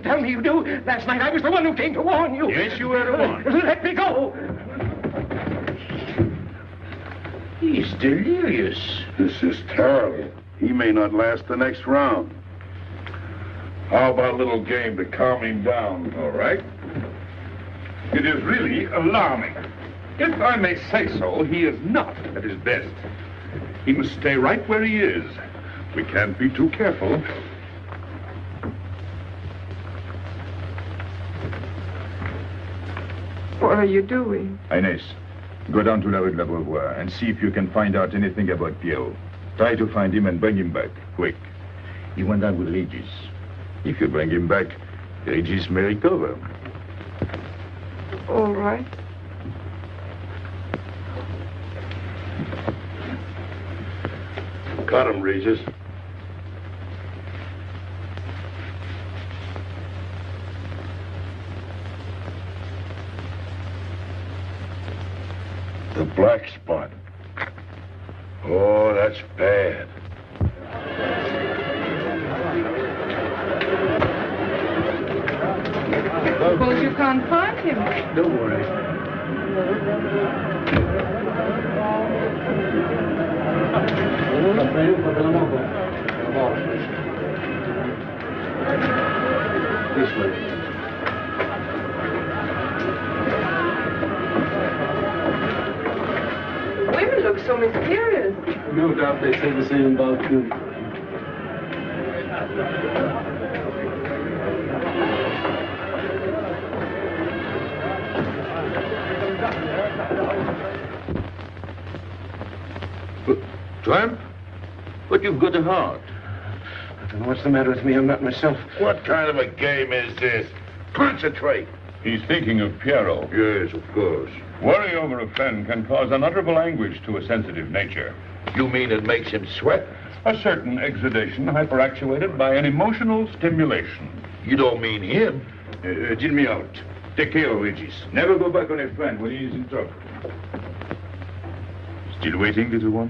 Tell me you do. Last night I was the one who came to warn you. Yes, you were the one. Let me go. He's delirious. This is terrible. He may not last the next round. How about a little game to calm him down? All right. It is really alarming. If I may say so, he is not at his best. He must stay right where he is. We can't be too careful. What are you doing? Inés, go down to La Rue de l'Abreuvoir and see if you can find out anything about Pierrot. Try to find him and bring him back, quick. He went down with Regis. If you bring him back, Regis may recover. All right. Got him, Regis. The black spot. Oh, that's bad. Suppose you can't find him. Don't worry. This way. Women look so mysterious. No doubt they say the same about you. Tramp? But you've got a heart. I don't know what's the matter with me. I'm not myself. What kind of a game is this? Concentrate. He's thinking of Pierrot. Yes, of course. Worry over a friend can cause unutterable anguish to a sensitive nature. You mean it makes him sweat? A certain exudation hyperactuated by an emotional stimulation. You don't mean him? Deal me out. Take care of Regis. Never go back on a friend when he is in trouble. Still waiting, little one?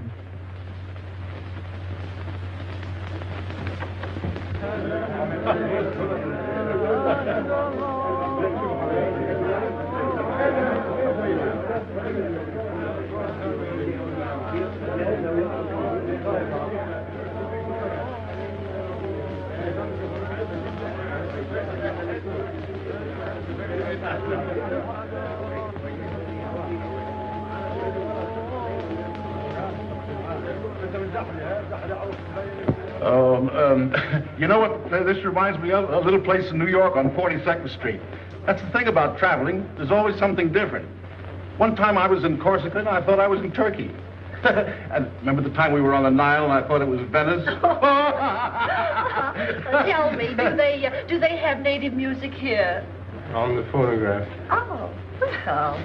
You know what this reminds me of? A little place in New York on 42nd Street. That's the thing about traveling. There's always something different. One time I was in Corsica and I thought I was in Turkey. And remember the time we were on the Nile and I thought it was Venice? Tell me, do they have native music here? On the phonograph. Oh, well.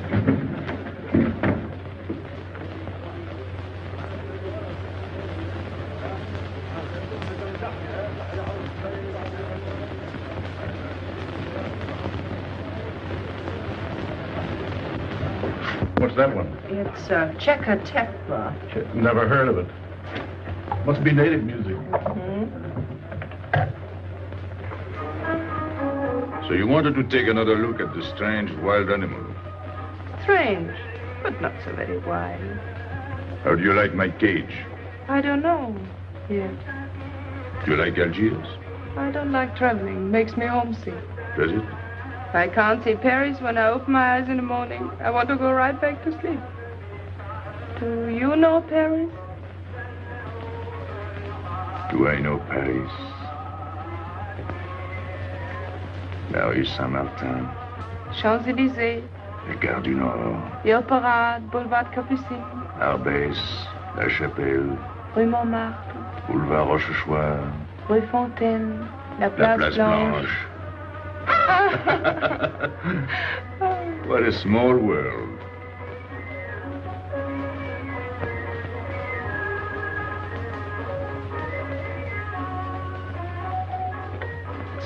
What's that one? It's Cheka Tekla. Never heard of it. Must be native music. So you wanted to take another look at the strange wild animal. Strange, but not so very wild. How do you like my cage? I don't know yet. Do you like Algiers? I don't like traveling. Makes me homesick. Does it? I can't see Paris when I open my eyes in the morning. I want to go right back to sleep. Do you know Paris? Do I know Paris? La rue Saint-Martin. Champs-Élysées. La Gare du Nord. Ile Parade, Boulevard Capucine. Arbès, La Chapelle. Rue Montmartre. Boulevard Rochechouart. Rue Fontaine. La La Place Place Blanche. Blanche. What a small world.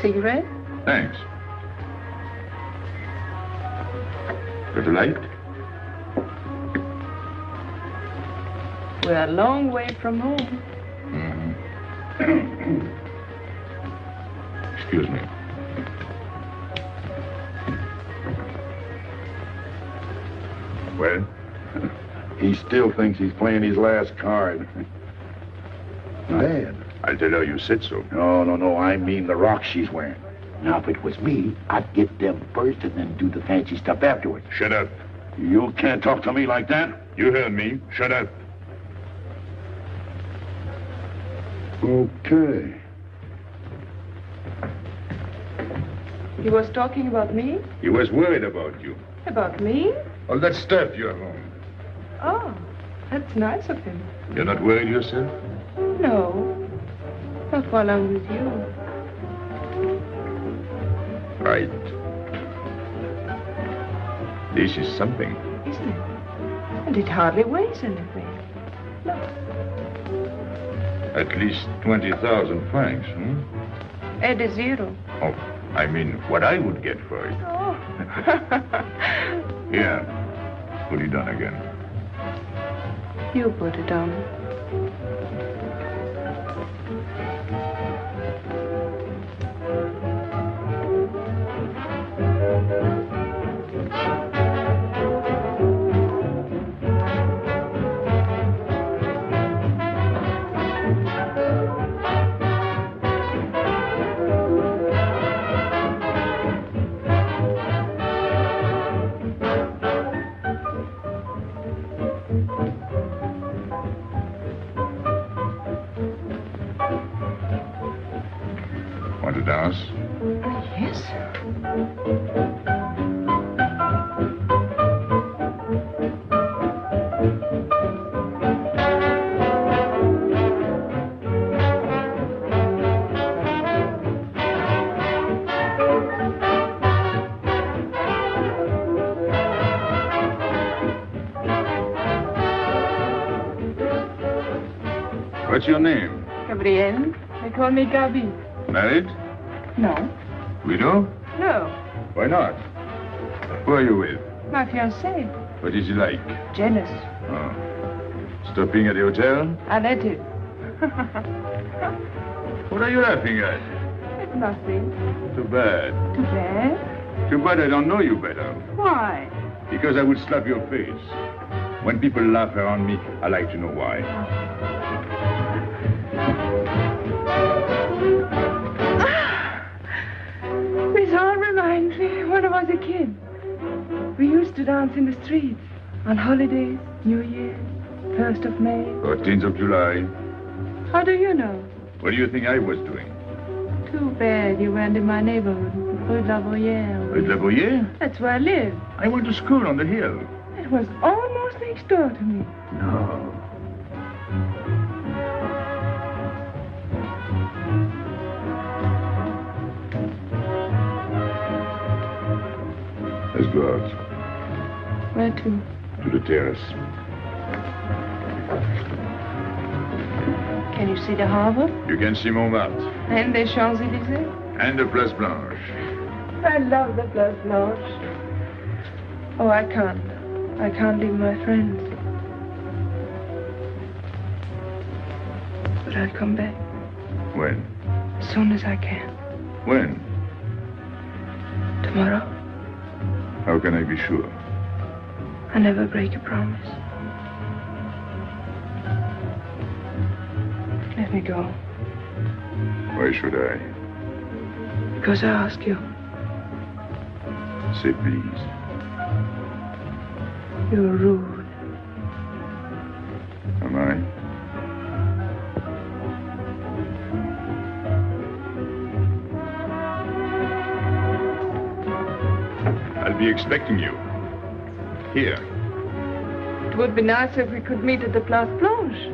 Cigarette? Thanks. Got a light? We're a long way from home. Excuse me. Well? He still thinks he's playing his last card. Bad. I'll tell her you said so. No. I mean the rock she's wearing. Now, if it was me, I'd get them first and then do the fancy stuff afterwards. Shut up. You can't talk to me like that. You heard me. Shut up. Okay. He was talking about me? He was worried about you. About me? All that stuff you have on. Oh, that's nice of him. You're not worried yourself? No, not while I'm with you. Right. This is something. Isn't it? And it hardly weighs anything. Look. At least 20,000 francs, hmm? Add a zero. Oh, I mean what I would get for it. Oh. Here, put it on again. You put it on. Want to dance? Yes. What's your name? Gabrielle. They call me Gabi. Married? No. Widow? No. Why not? Who are you with? My fiancé. What is he like? Jealous. Oh. Stopping at the hotel? I let him. What are you laughing at? It's nothing. Too bad. Too bad? Too bad I don't know you better. Why? Because I would slap your face. When people laugh around me, I like to know why. This all reminds me when I was a kid. We used to dance in the streets on holidays, New Year, 1st of May. 14th of July. How do you know? What do you think I was doing? Too bad you weren't in my neighborhood, Rue de la Bruyère. Rue de la Bruyère? That's where I live. I went to school on the hill. It was almost next door to me. No. Let's go out. Where to? To the terrace. Can you see the harbor? You can see Montmartre. And the Champs-Élysées? And the Place Blanche. I love the Place Blanche. Oh, I can't. I can't leave my friends. But I'll come back. When? As soon as I can. When? Tomorrow. How can I be sure? I never break a promise. Let me go. Why should I? Because I ask you. Say please. You're rude. Am I? I'll be expecting you. Here. It would be nice if we could meet at the Place Blanche.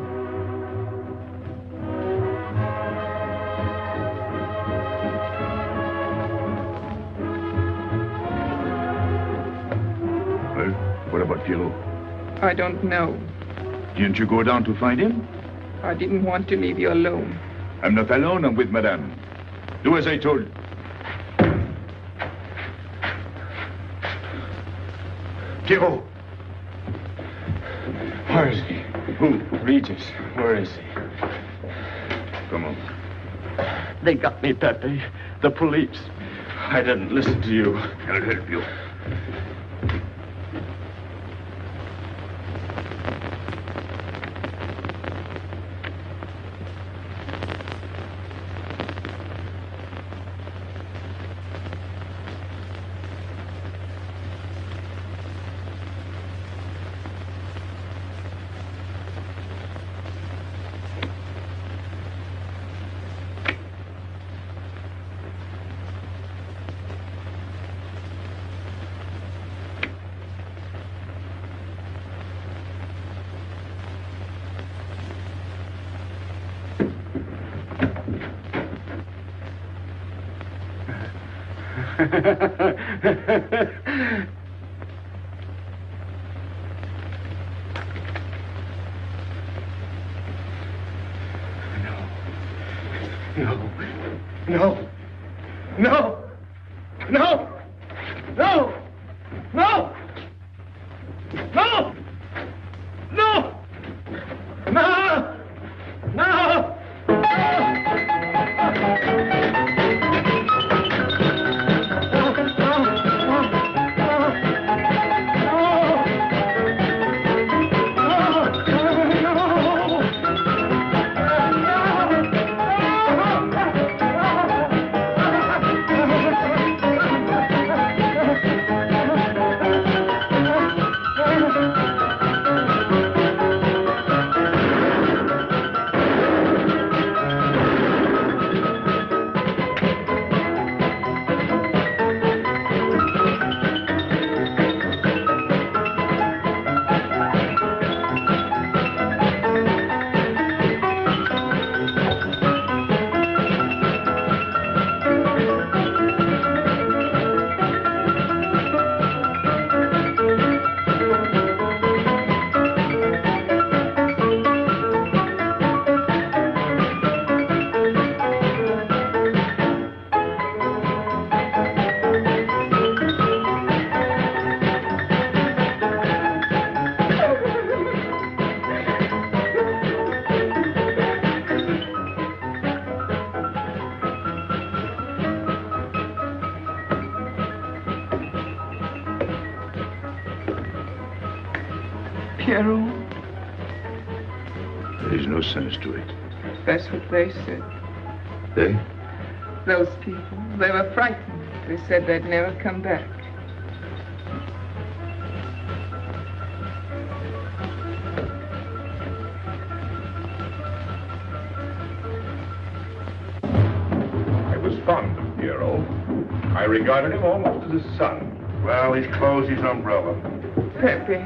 Well, what about Pierrot? I don't know. Didn't you go down to find him? I didn't want to leave you alone. I'm not alone, I'm with Madame. Do as I told you. Pierrot! Where is he? Who? Regis. Where is he? Come on. They got me, Pepe. The police. I didn't listen to you. I'll help you. No. No. No. No. No. No. No. No. No. No. Pierrot, There's no sense to it. that's what they said. They? Those people, they were frightened. They said they'd never come back. I was fond of Pierrot. I regarded him almost as a son. Well, he's closed his umbrella. Pepe,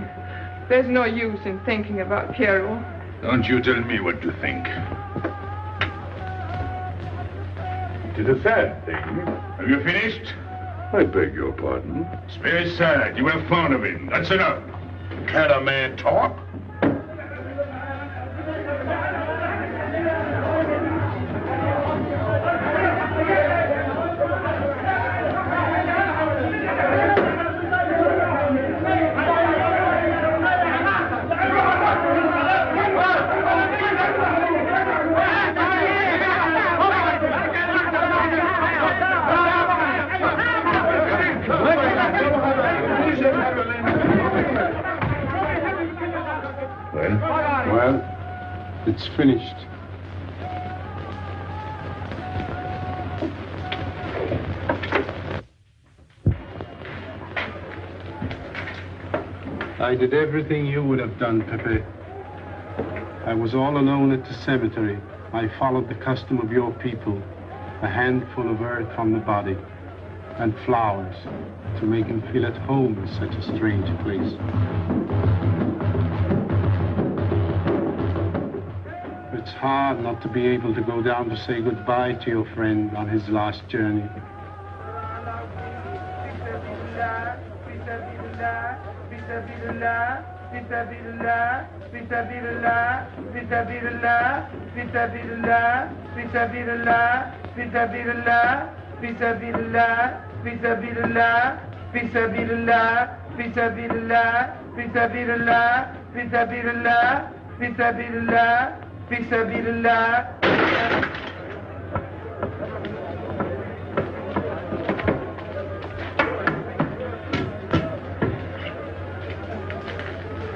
there's no use in thinking about Pierrot. Don't you tell me what to think. It is a sad thing. Have you finished? I beg your pardon. It's very sad. You were fond of him. That's enough. Can't a man talk? Well, it's finished. I did everything you would have done, Pépé. I was all alone at the cemetery. I followed the custom of your people, a handful of earth from the body, and flowers to make him feel at home in such a strange place. It's hard not to be able to go down to say goodbye to your friend on his last journey.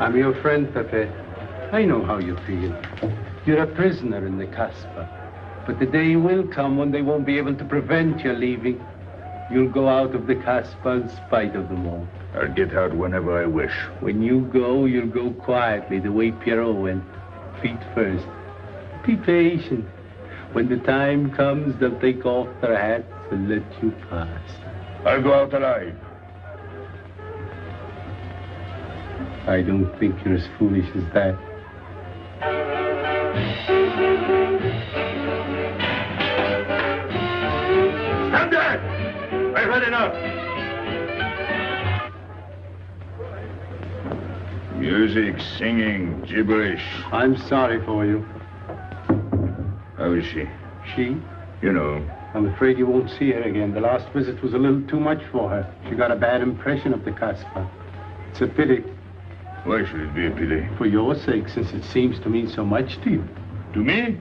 I'm your friend, Pépé. I know how you feel. You're a prisoner in the Casbah. But the day will come when they won't be able to prevent your leaving. You'll go out of the Casbah in spite of them all. I'll get out whenever I wish. When you go, you'll go quietly, the way Pierrot went. Feet first. Be patient. When the time comes, they'll take off their hats and let you pass. I'll go out alive. I don't think you're as foolish as that. Stand there! I had enough. Music, singing, gibberish. I'm sorry for you. How is she? She? You know. I'm afraid you won't see her again. The last visit was a little too much for her. She got a bad impression of the Casbah. It's a pity. Why should it be a pity? For your sake, since it seems to mean so much to you. To me?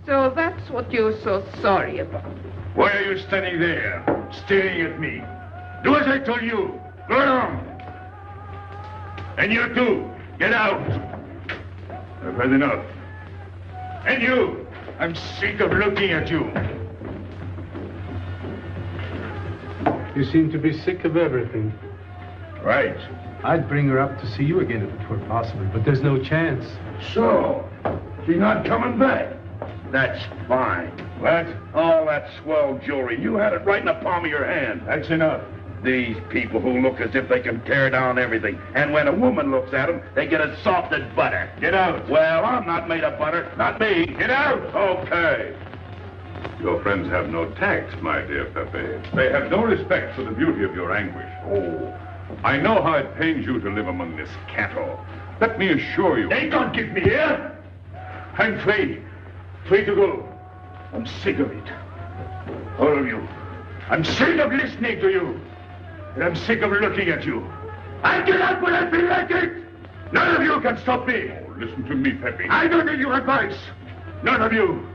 So that's what you're so sorry about. Why are you standing there, staring at me? Do as I told you. Go along. And you too, get out. I've had enough. And you, I'm sick of looking at you. You seem to be sick of everything. Right. I'd bring her up to see you again if it were possible, but there's no chance. So, she's not coming back. That's fine. What? All that swell jewelry, you had it right in the palm of your hand. That's enough. These people who look as if they can tear down everything. And when a woman looks at them, they get as soft as butter. Get out. Well, I'm not made of butter. Not me. Get out. Okay. Your friends have no tact, my dear Pépé. They have no respect for the beauty of your anguish. Oh, I know how it pains you to live among this cattle. Let me assure you... They don't keep me here. I'm free. Free to go. I'm sick of it. All of you. I'm sick of listening to you. And I'm sick of looking at you. I get out when I feel like it. None of you can stop me. Oh, listen to me, Pépé. I don't need your advice. None of you.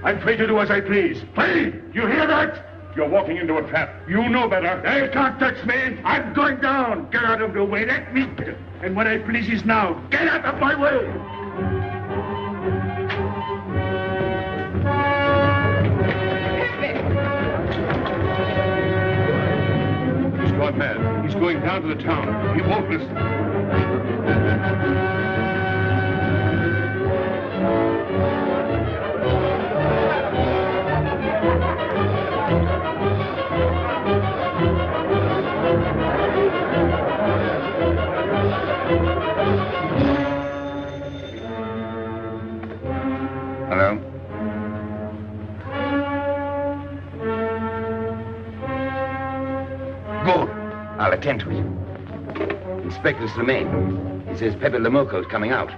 I'm free to do as I please. Free! You hear that? You're walking into a trap. You know better. They can't touch me. I'm going down. Get out of the way. Let me. And what I please is now. Get out of my way. He's gone mad. He's going down to the town. He won't listen. Hello? Good. I'll attend to it. Inspector Slimane. He says Pépé le Moko is coming out.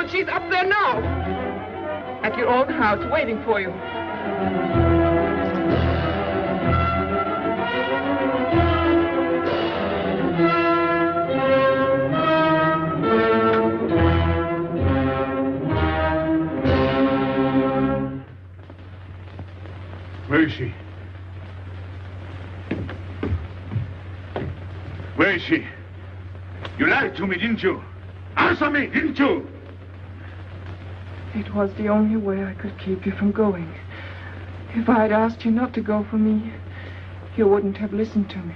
She's up there now. At your own house, waiting for you. Where is she? Where is she? You lied to me, didn't you? Answer me, didn't you? It was the only way I could keep you from going. If I had asked you not to go for me, you wouldn't have listened to me.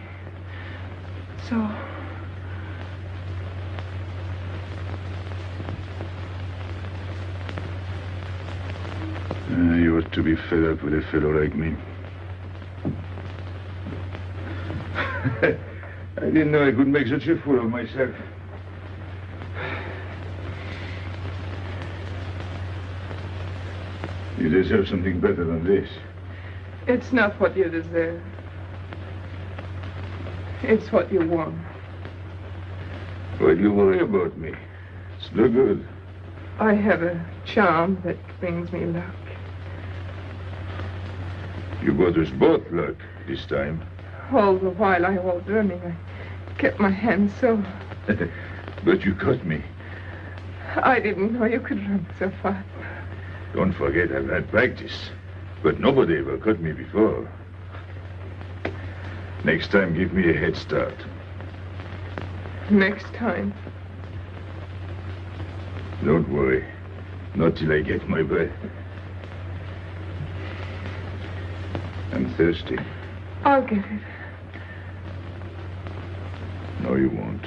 So... You ought to be fed up with a fellow like me. I didn't know I could make such a fool of myself. You deserve something better than this. It's not what you deserve. It's what you want. Why do you worry about me? It's no good. I have a charm that brings me luck. You brought us both luck this time. All the while I was running, I kept my hand so... But you caught me. I didn't know you could run so fast. Don't forget I've had practice. But nobody ever caught me before. Next time, give me a head start. Next time. Don't worry. Not till I get my breath. I'm thirsty. I'll get it. No, you won't.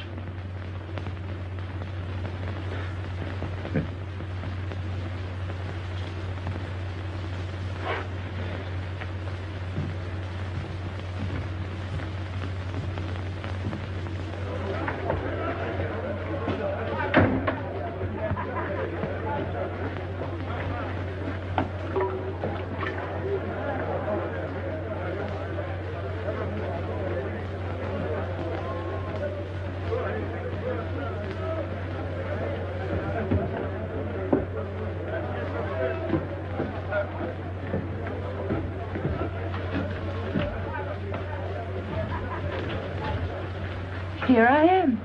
Here I am.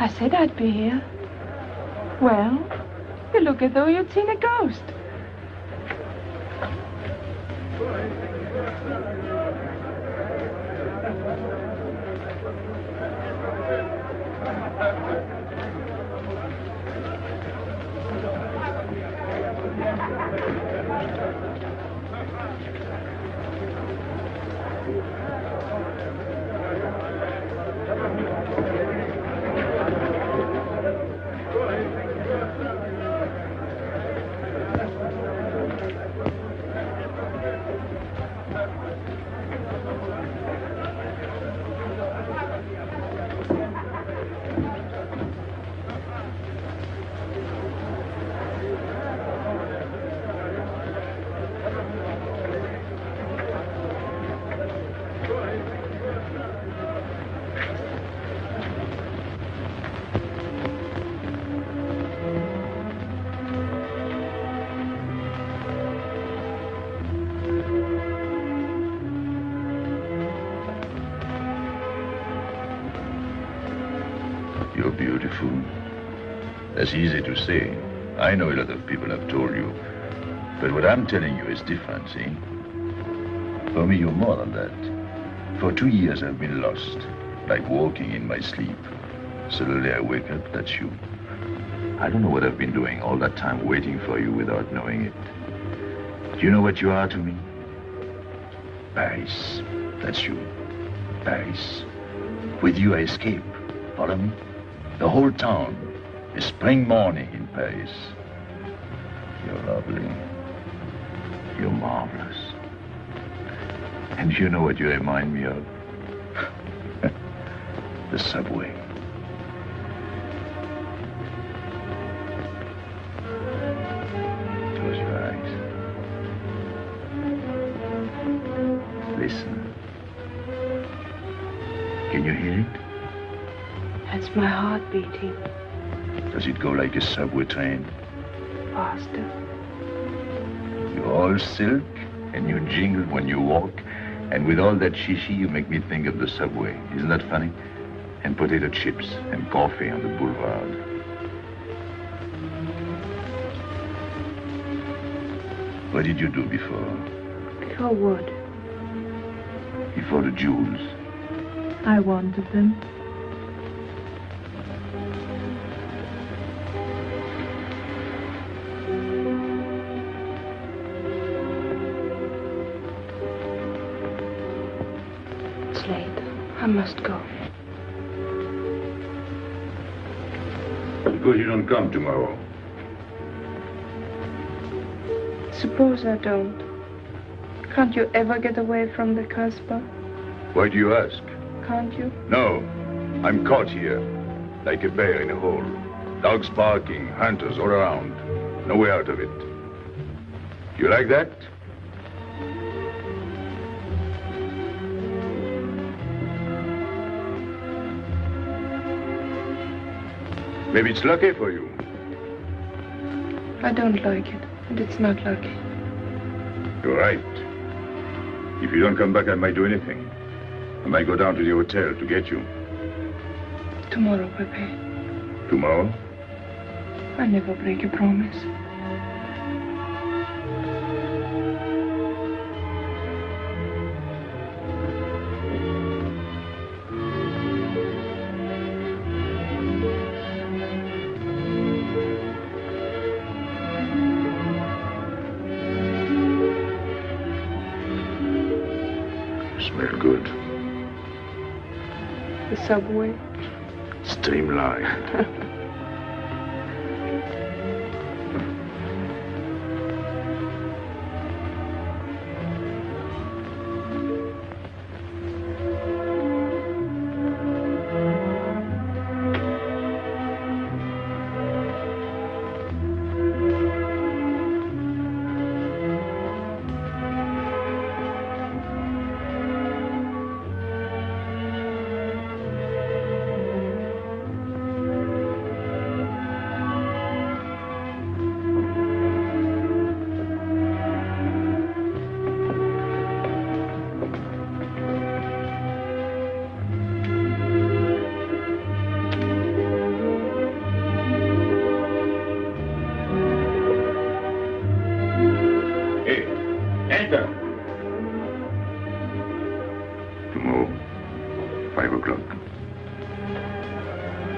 I said I'd be here. Well, you look as though you'd seen a ghost. You're beautiful. That's easy to say. I know a lot of people have told you. But what I'm telling you is different, see? For me, you're more than that. For 2 years, I've been lost, like walking in my sleep. Suddenly, I wake up, that's you. I don't know what I've been doing all that time waiting for you without knowing it. Do you know what you are to me? Paris. That's you. Paris. With you, I escape. Follow me? The whole town. A spring morning in Paris. You're lovely. You're marvelous. And you know what you remind me of? The subway. Close your eyes. Listen. Can you hear it? That's my heart beating. Does it go like a subway train? Faster. You're all silk, and you jingle when you walk, and with all that shishi, you make me think of the subway. Isn't that funny? And potato chips and coffee on the boulevard. What did you do before? Before what? Before the jewels. I wanted them. It's late. I must go. Suppose you don't come tomorrow. Suppose I don't. Can't you ever get away from the Casbah? Why do you ask? Can't you? No. I'm caught here, like a bear in a hole. Dogs barking, hunters all around. No way out of it. You like that? Maybe it's lucky for you. I don't like it, and it's not lucky. You're right. If you don't come back, I might do anything. I might go down to the hotel to get you. Tomorrow, Pépé. Tomorrow? I never break a promise. Smell good. The subway. Streamlined.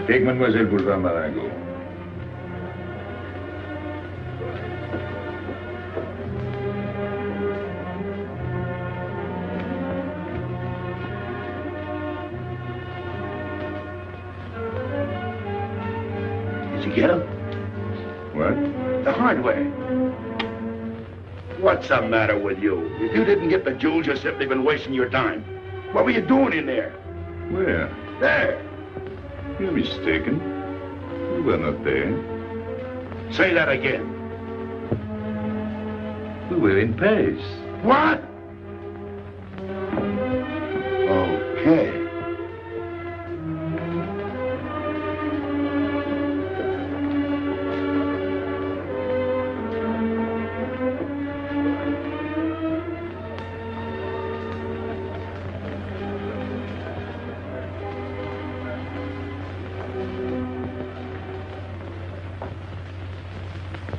Take Mademoiselle Boulevard Marengo. Did you get him? What? The hardware. What's the matter with you? If you didn't get the jewels, you've simply been wasting your time. What were you doing in there? Where? There. You're mistaken. We were not there. Say that again. We were in Paris. What? Okay.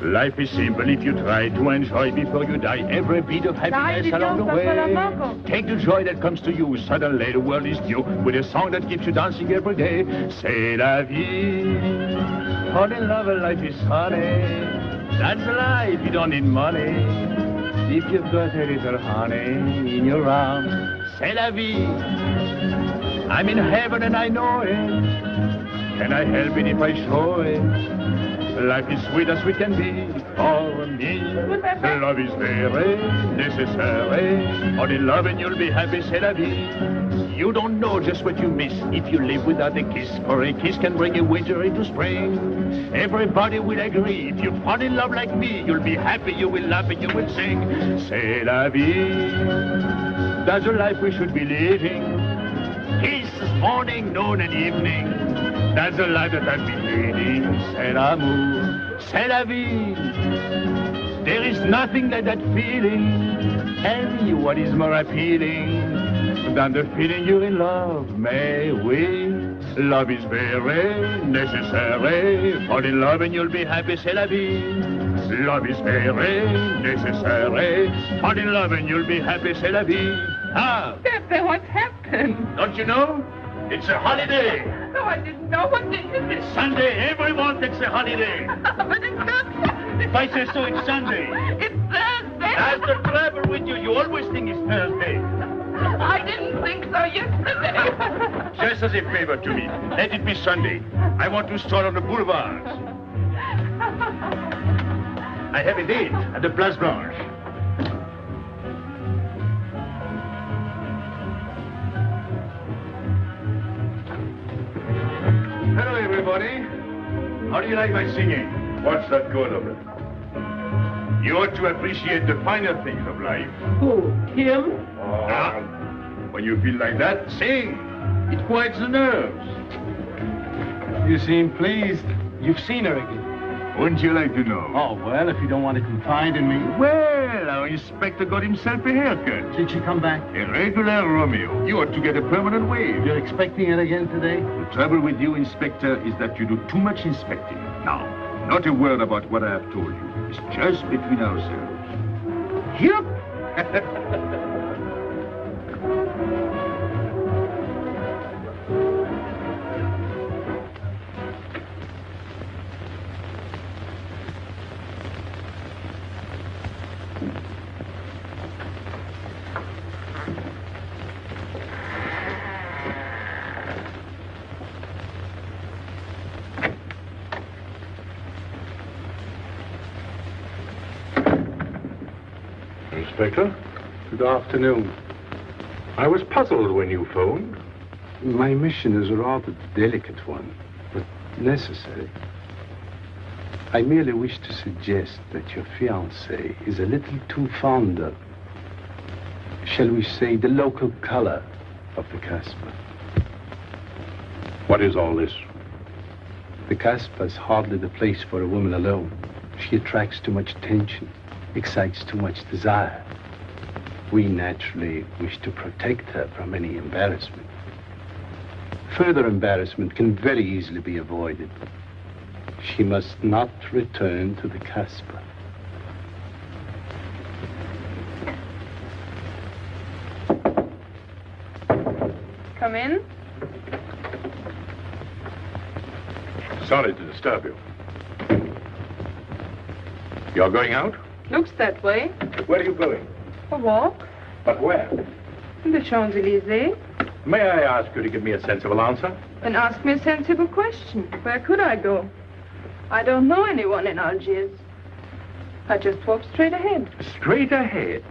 Life is simple if you try to enjoy before you die every bit of happiness along the way. Take the joy that comes to you. Suddenly the world is new with a song that keeps you dancing every day. C'est la vie. Fall in love and life is honey. That's life, you don't need money. If you've got a little honey in your arms, c'est la vie. I'm in heaven and I know it. Can I help it if I show it? Life is sweet as we can be for me. Love is very necessary. Fall in love and you'll be happy, c'est la vie. You don't know just what you miss if you live without a kiss. For a kiss can bring a winter into spring. Everybody will agree. If you fall in love like me, you'll be happy, you will laugh and you will sing. C'est la vie. That's the life we should be living. Kiss morning, noon and evening. That's the life that I've been leading. C'est l'amour, c'est la vie. There is nothing like that feeling. Tell me what is more appealing than the feeling you're in love, may we? Love is very necessary. Fall in love and you'll be happy, c'est la vie. Love is very necessary. Fall in love and you'll be happy, c'est la vie. Ah! Pepe, what's happened? Don't you know? It's a holiday. No, I didn't know. What day is it? It's Sunday. Everyone takes a holiday. But it's not Sunday. If I say so, it's Sunday. It's Thursday. That's the trouble with you. You always think it's Thursday. I didn't think so yesterday. Just as a favor to me, let it be Sunday. I want to stroll on the boulevards. I have a date at the Place Blanche. Hello, everybody. How do you like my singing? What's that good of it? You ought to appreciate the finer things of life. Who? Him? When you feel like that, sing. It quiets the nerves. You seem pleased. You've seen her again. Wouldn't you like to know? Oh, well, if you don't want to confide in me. Well, our inspector got himself a haircut. Did she come back? A regular Romeo. You ought to get a permanent wave. You're expecting it again today? The trouble with you, Inspector, is that you do too much inspecting. Now, not a word about what I have told you. It's just between ourselves. Yep. Inspector. Good afternoon. I was puzzled when you phoned. My mission is a rather delicate one, but necessary. I merely wish to suggest that your fiancé is a little too fond of, shall we say, the local color of the Casbah. What is all this? The Casbah is hardly the place for a woman alone. She attracts too much attention, excites too much desire. We naturally wish to protect her from any embarrassment. Further embarrassment can very easily be avoided. She must not return to the Casbah. Come in. Sorry to disturb you. You're going out? Looks that way. Where are you going? A walk. But where? In the Champs-Élysées. May I ask you to give me a sensible answer? Then ask me a sensible question. Where could I go? I don't know anyone in Algiers. I just walk straight ahead. Straight ahead?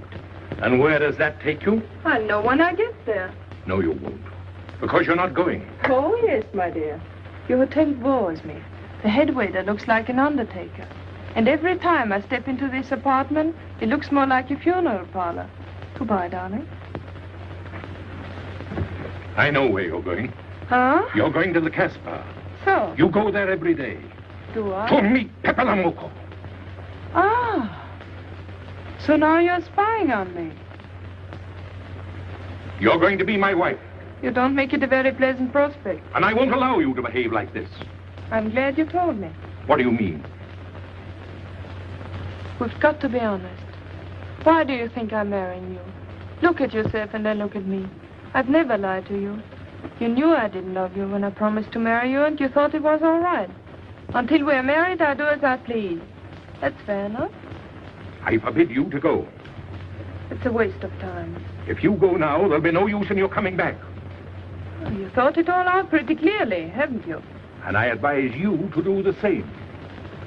And where does that take you? I'll know when I get there. No, you won't. Because you're not going. Oh, yes, my dear. Your hotel bores me. The head waiter looks like an undertaker. And every time I step into this apartment, it looks more like a funeral parlor. Goodbye, darling. I know where you're going. Huh? You're going to the Casbah. So? You go there every day. Do I? To meet Pépé le Moko. Ah. So now you're spying on me. You're going to be my wife. You don't make it a very pleasant prospect. And I won't allow you to behave like this. I'm glad you told me. What do you mean? We've got to be honest. Why do you think I'm marrying you? Look at yourself and then look at me. I've never lied to you. You knew I didn't love you when I promised to marry you, and you thought it was all right. Until we're married, I do as I please. That's fair enough. I forbid you to go. It's a waste of time. If you go now, there'll be no use in your coming back. Oh, you thought it all out pretty clearly, haven't you? And I advise you to do the same.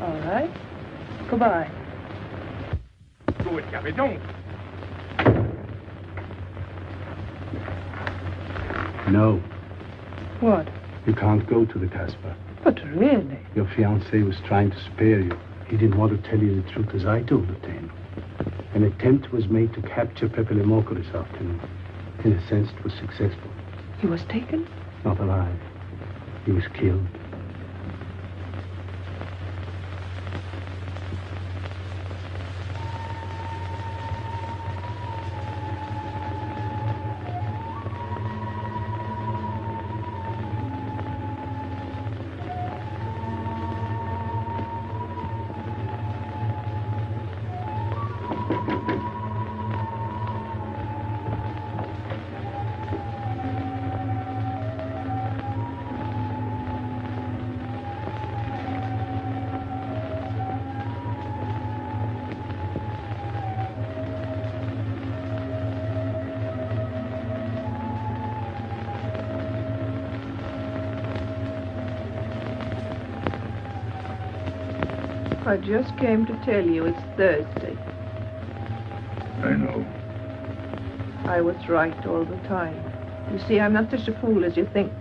All right. Goodbye. Do it, Gabby, don't. No. What? You can't go to the Casbah. But really? Your fiancé was trying to spare you. He didn't want to tell you the truth as I do, Lieutenant. An attempt was made to capture Pépé le Moko this afternoon. In a sense, it was successful. He was taken? Not alive. He was killed. I just came to tell you it's Thursday. I know. I was right all the time. You see, I'm not such a fool as you think.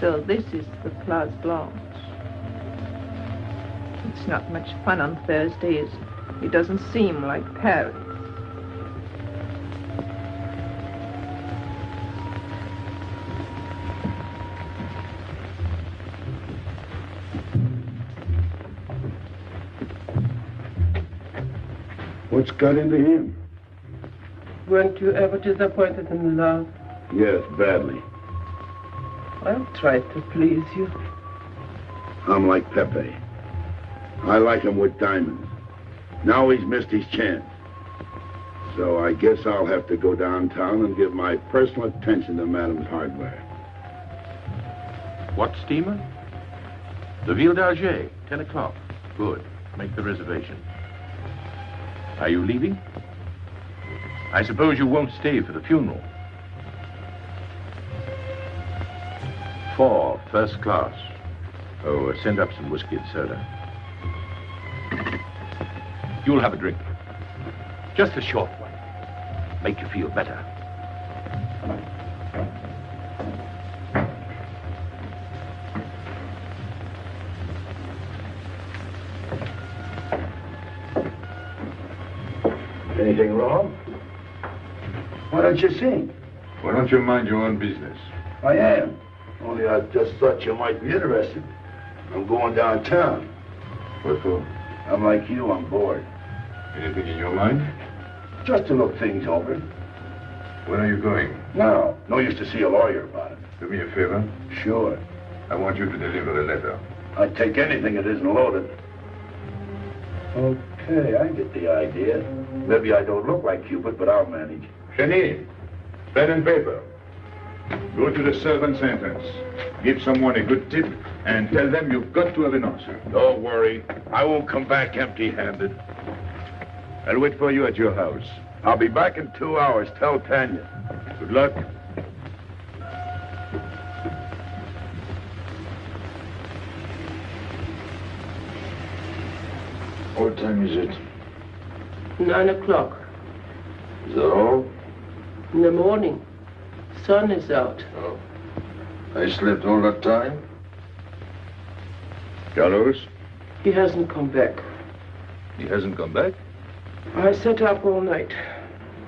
So this is the Place Blanche. It's not much fun on Thursday, is it? It doesn't seem like Paris. What's got into him? Weren't you ever disappointed in love? Yes, badly. I'll try to please you. I'm like Pepe. I like him with diamonds. Now he's missed his chance. So I guess I'll have to go downtown and give my personal attention to Madame's hardware. What steamer? The Ville d'Alger, 10 o'clock. Good. Make the reservation. Are you leaving? I suppose you won't stay for the funeral. 4, first class. Oh, send up some whiskey and soda. You'll have a drink. Just a short one. Make you feel better. Anything wrong? Why don't you sing? Why don't you mind your own business? I am. Only I just thought you might be interested. I'm going downtown. What for? I'm like you, I'm bored. Anything in your mind? Just to look things over. When are you going? No. No use to see a lawyer about it. Do me a favor. Sure. I want you to deliver a letter. I'd take anything that isn't loaded. Okay, I get the idea. Maybe I don't look like Cupid, but I'll manage. Hedy, pen and paper. Go to the servant's entrance. Give someone a good tip and tell them you've got to have an answer. Don't worry. I won't come back empty-handed. I'll wait for you at your house. I'll be back in 2 hours. Tell Tanya. Good luck. What time is it? 9 o'clock. Is that all? In the morning. Sun is out. Oh. I slept all that time? Carlos? He hasn't come back. He hasn't come back? I sat up all night.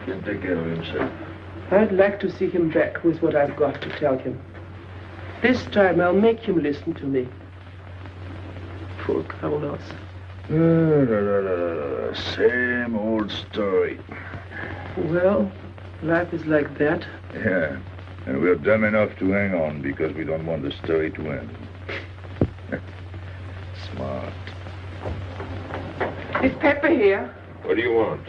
Can take care of himself. I'd like to see him back with what I've got to tell him. This time I'll make him listen to me. Poor Carlos. Same old story. Well, life is like that. Yeah, and we're dumb enough to hang on because we don't want the story to end. Smart. Is Pepper here? What do you want?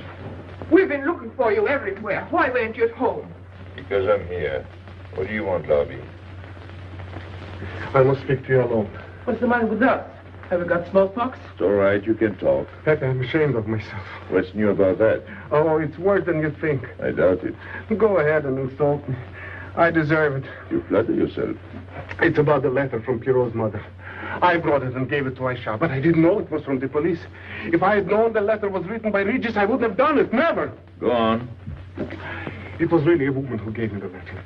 We've been looking for you everywhere. Why weren't you at home? Because I'm here. What do you want, Lobby? I must speak to you alone. What's the matter with us? Have we got smallpox? It's all right, you can talk. Pepe, I'm ashamed of myself. What's new about that? Oh, it's worse than you think. I doubt it. Go ahead and insult me. I deserve it. You flatter yourself. It's about the letter from Pierrot's mother. I brought it and gave it to Aisha, but I didn't know it was from the police. If I had known the letter was written by Regis, I wouldn't have done it. Never. Go on. It was really a woman who gave me the letter.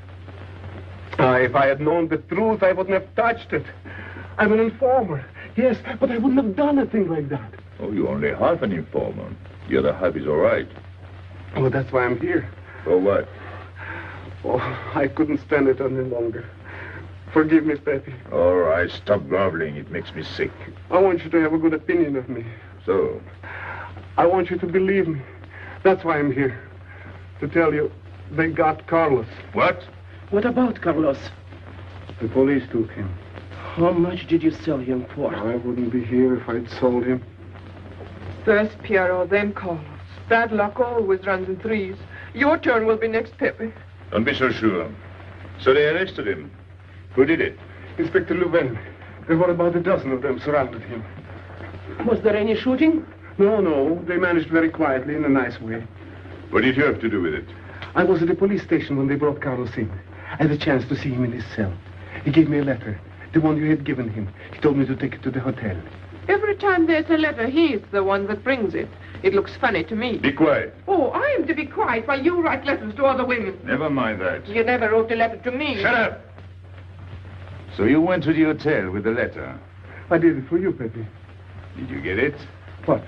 If I had known the truth, I wouldn't have touched it. I'm an informer. Yes, but I wouldn't have done a thing like that. Oh, you're only half an informer. The other half is all right. Well, that's why I'm here. For what? Oh, I couldn't stand it any longer. Forgive me, Pepe. All right, stop groveling. It makes me sick. I want you to have a good opinion of me. So? I want you to believe me. That's why I'm here. To tell you, they got Carlos. What? What about Carlos? The police took him. How much did you sell him for? I wouldn't be here if I'd sold him. First Pierrot, then Carlos. Bad luck always runs in threes. Your turn will be next, Pepe. Don't be so sure. So they arrested him. Who did it? Inspector Louvain. There were about a dozen of them surrounded him. Was there any shooting? No. They managed very quietly in a nice way. What did you have to do with it? I was at the police station when they brought Carlos in. I had a chance to see him in his cell. He gave me a letter. The one you had given him. He told me to take it to the hotel. Every time there's a letter, he's the one that brings it. It looks funny to me. Be quiet. Oh, I am to be quiet while you write letters to other women. Never mind that. You never wrote a letter to me. Shut up! So you went to the hotel with the letter? I did it for you, Pepe. Did you get it? What?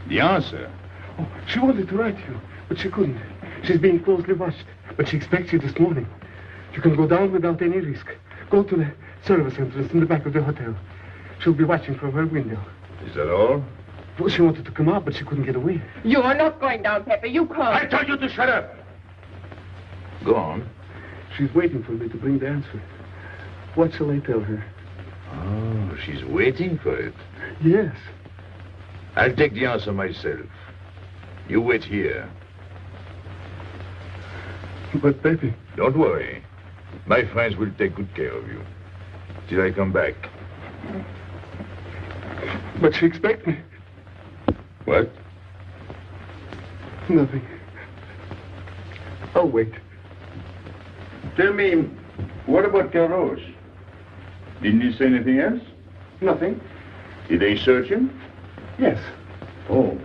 The answer. Oh, she wanted to write you, but she couldn't. She's being closely watched, but she expects you this morning. You can go down without any risk. Go to the service entrance in the back of the hotel. She'll be watching from her window. Is that all? Well, she wanted to come out, but she couldn't get away. You are not going down, Pepe. You can't. I told you to shut up. Go on. She's waiting for me to bring the answer. What shall I tell her? Oh, she's waiting for it. Yes. I'll take the answer myself. You wait here. But, Pepe... Don't worry. My friends will take good care of you. Till I come back. But she expects me. What? Nothing. I'll wait. Tell me, what about Carlos? Didn't he say anything else? Nothing. Did they search him? Yes. Oh.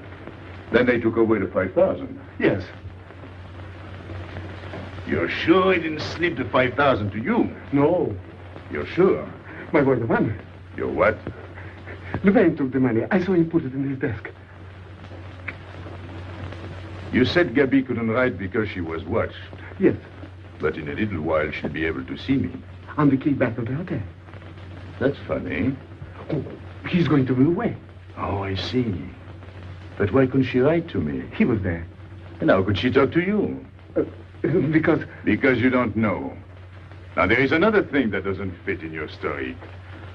Then they took away the 5,000. Yes. You're sure he didn't slip the 5,000 to you? No. You're sure? My boy, the money. Your what? Louvain took the money. I saw him put it in his desk. You said Gabby couldn't write because she was watched. Yes. But in a little while, she'll be able to see me. On the key back of the hotel. That's funny. Oh, he's going to be away. Oh, I see. But why couldn't she write to me? He was there. And how could she talk to you? Because... Because you don't know. Now, there is another thing that doesn't fit in your story.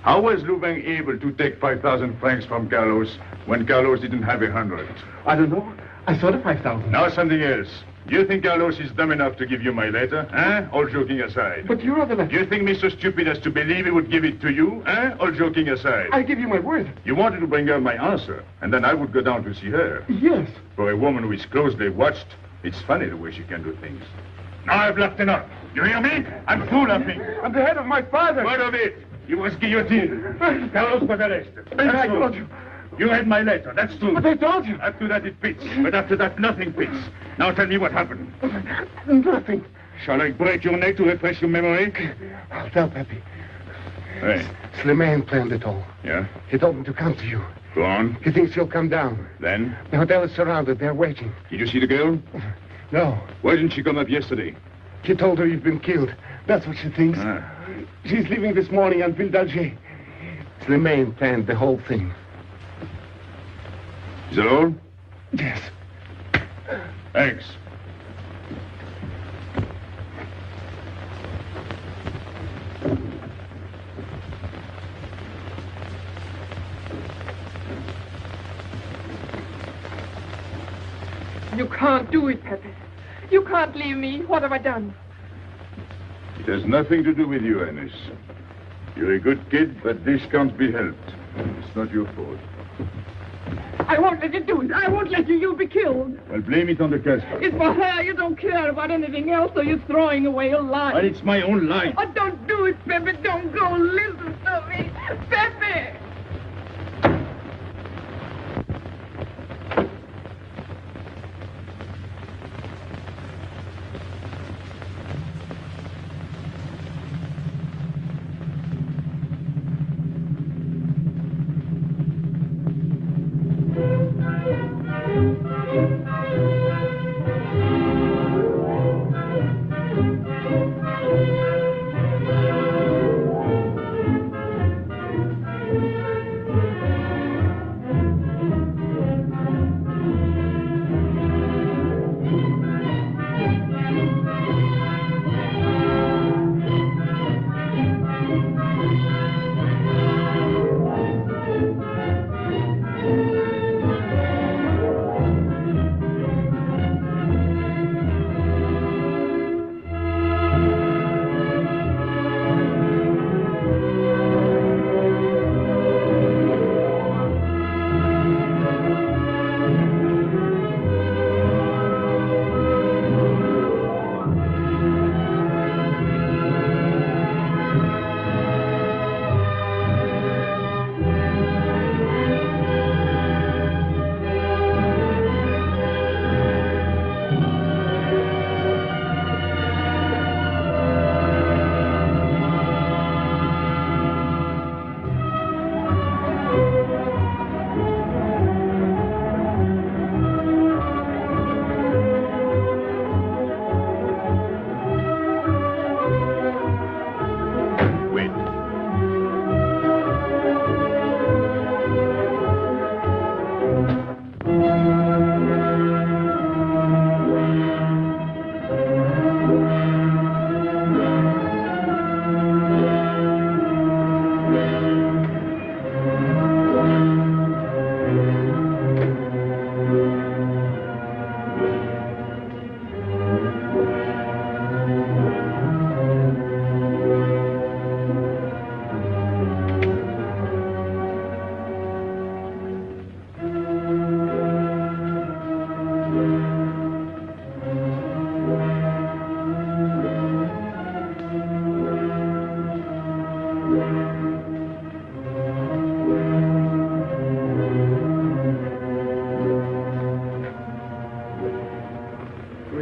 How was Louvain able to take 5,000 francs from Carlos when Carlos didn't have 100? I don't know. I saw the 5,000. Now something else. You think Carlos is dumb enough to give you my letter, eh? All joking aside. But you are the letter. You think me so stupid as to believe he would give it to you, eh? All joking aside. I give you my word. You wanted to bring her my answer, and then I would go down to see her. Yes. For a woman who is closely watched, it's funny the way she can do things. Now I've left enough. You hear me? I'm through laughing. I'm the head of my father. What of it? He was guillotined. Carlos was arrested. And I told you. You read my letter, that's true. But I told you. After that it fits, but after that nothing fits. Now tell me what happened. Nothing. Shall I break your neck to refresh your memory? I'll tell Pepe. Hey. Slimane planned it all. Yeah? He told me to come to you. Go on. He thinks you'll come down. Then? The hotel is surrounded. They're waiting. Did you see the girl? No. Why didn't she come up yesterday? He told her you've been killed. That's what she thinks. She's leaving this morning on Ville d'Alger. Slimane planned the whole thing. Is that all? Yes. Thanks. You can't do it, Pepe. You can't leave me. What have I done? It has nothing to do with you, Ernest. You're a good kid, but this can't be helped. It's not your fault. I won't let you do it. I won't let you. You'll be killed. Well, blame it on the Casbah. It's for her. You don't care about anything else, so you're throwing away your life. But it's my own life. Oh, don't do it, Pepe. Don't go. Listen to me. Pepe!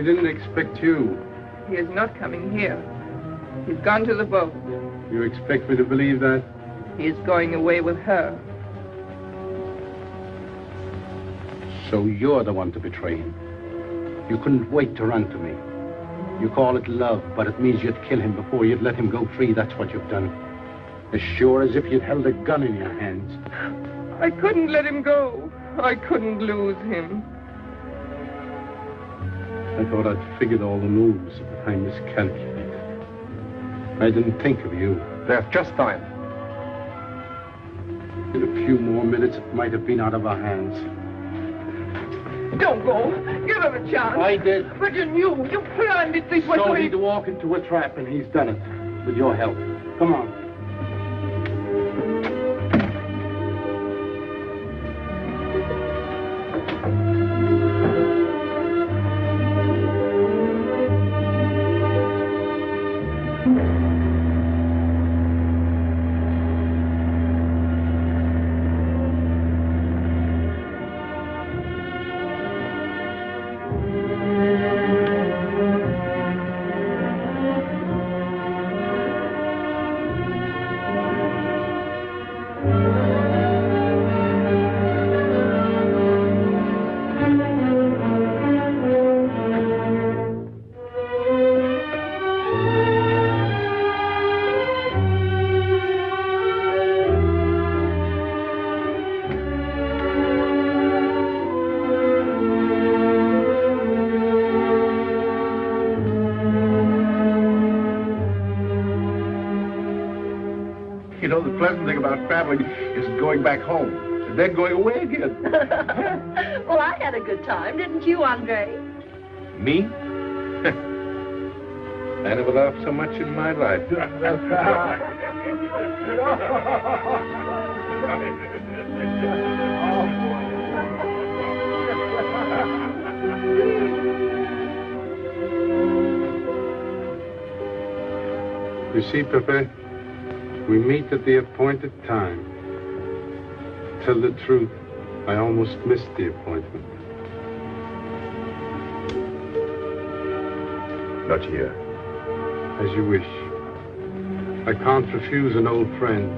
didn't expect you. He is not coming here. He's gone to the boat. You expect me to believe that? He is going away with her. So you're the one to betray him. You couldn't wait to run to me. You call it love, but it means you'd kill him before you'd let him go free. That's what you've done. As sure as if you'd held a gun in your hands. I couldn't let him go. I couldn't lose him. I thought I'd figured all the moves, but I miscalculated. I didn't think of you. There's just time. In a few more minutes, it might have been out of our hands. Don't go. Give him a chance. I did. But you knew. You planned it this way. So he'd walk into a trap, and he's done it. With your help. Come on. You know, the pleasant thing about traveling is going back home, and then going away again. Well, I had a good time, didn't you, Andre? Me? I never laughed so much in my life. You see, Pépé, we meet at the appointed time. Tell the truth, I almost missed the appointment. Not here. As you wish. I can't refuse an old friend.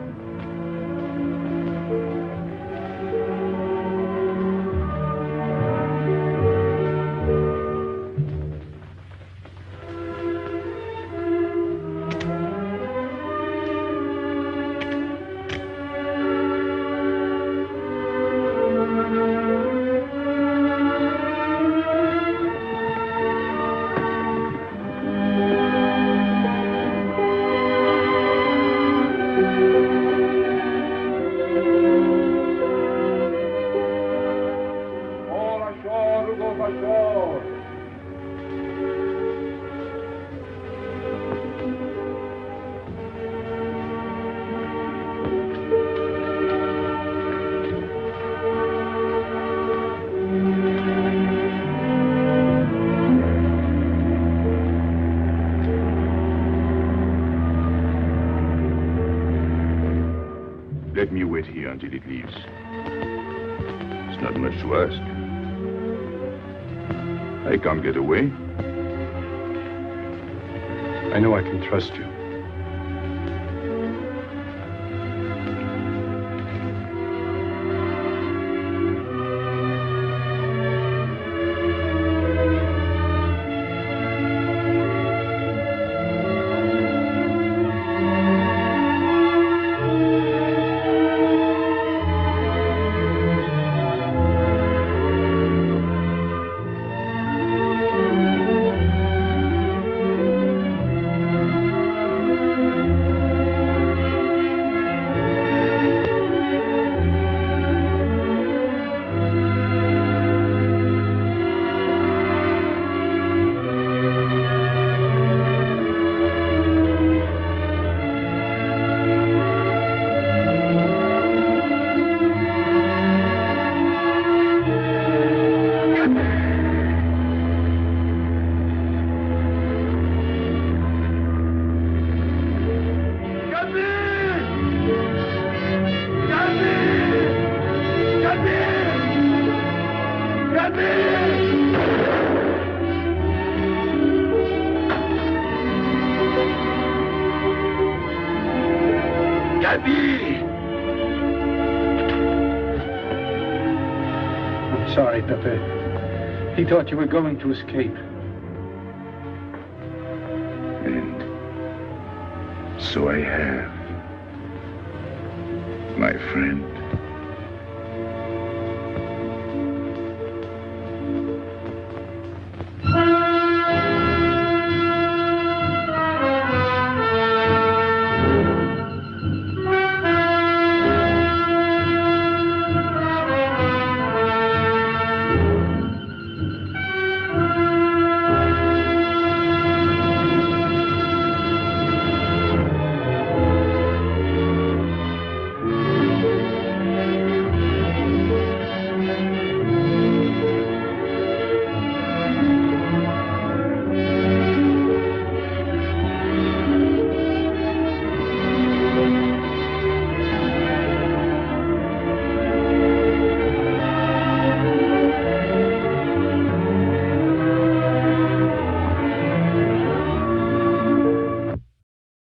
Let me wait here until it leaves. It's not much to ask. I can't get away. I know I can trust you. Pépé. He thought you were going to escape. And so I have, my friend.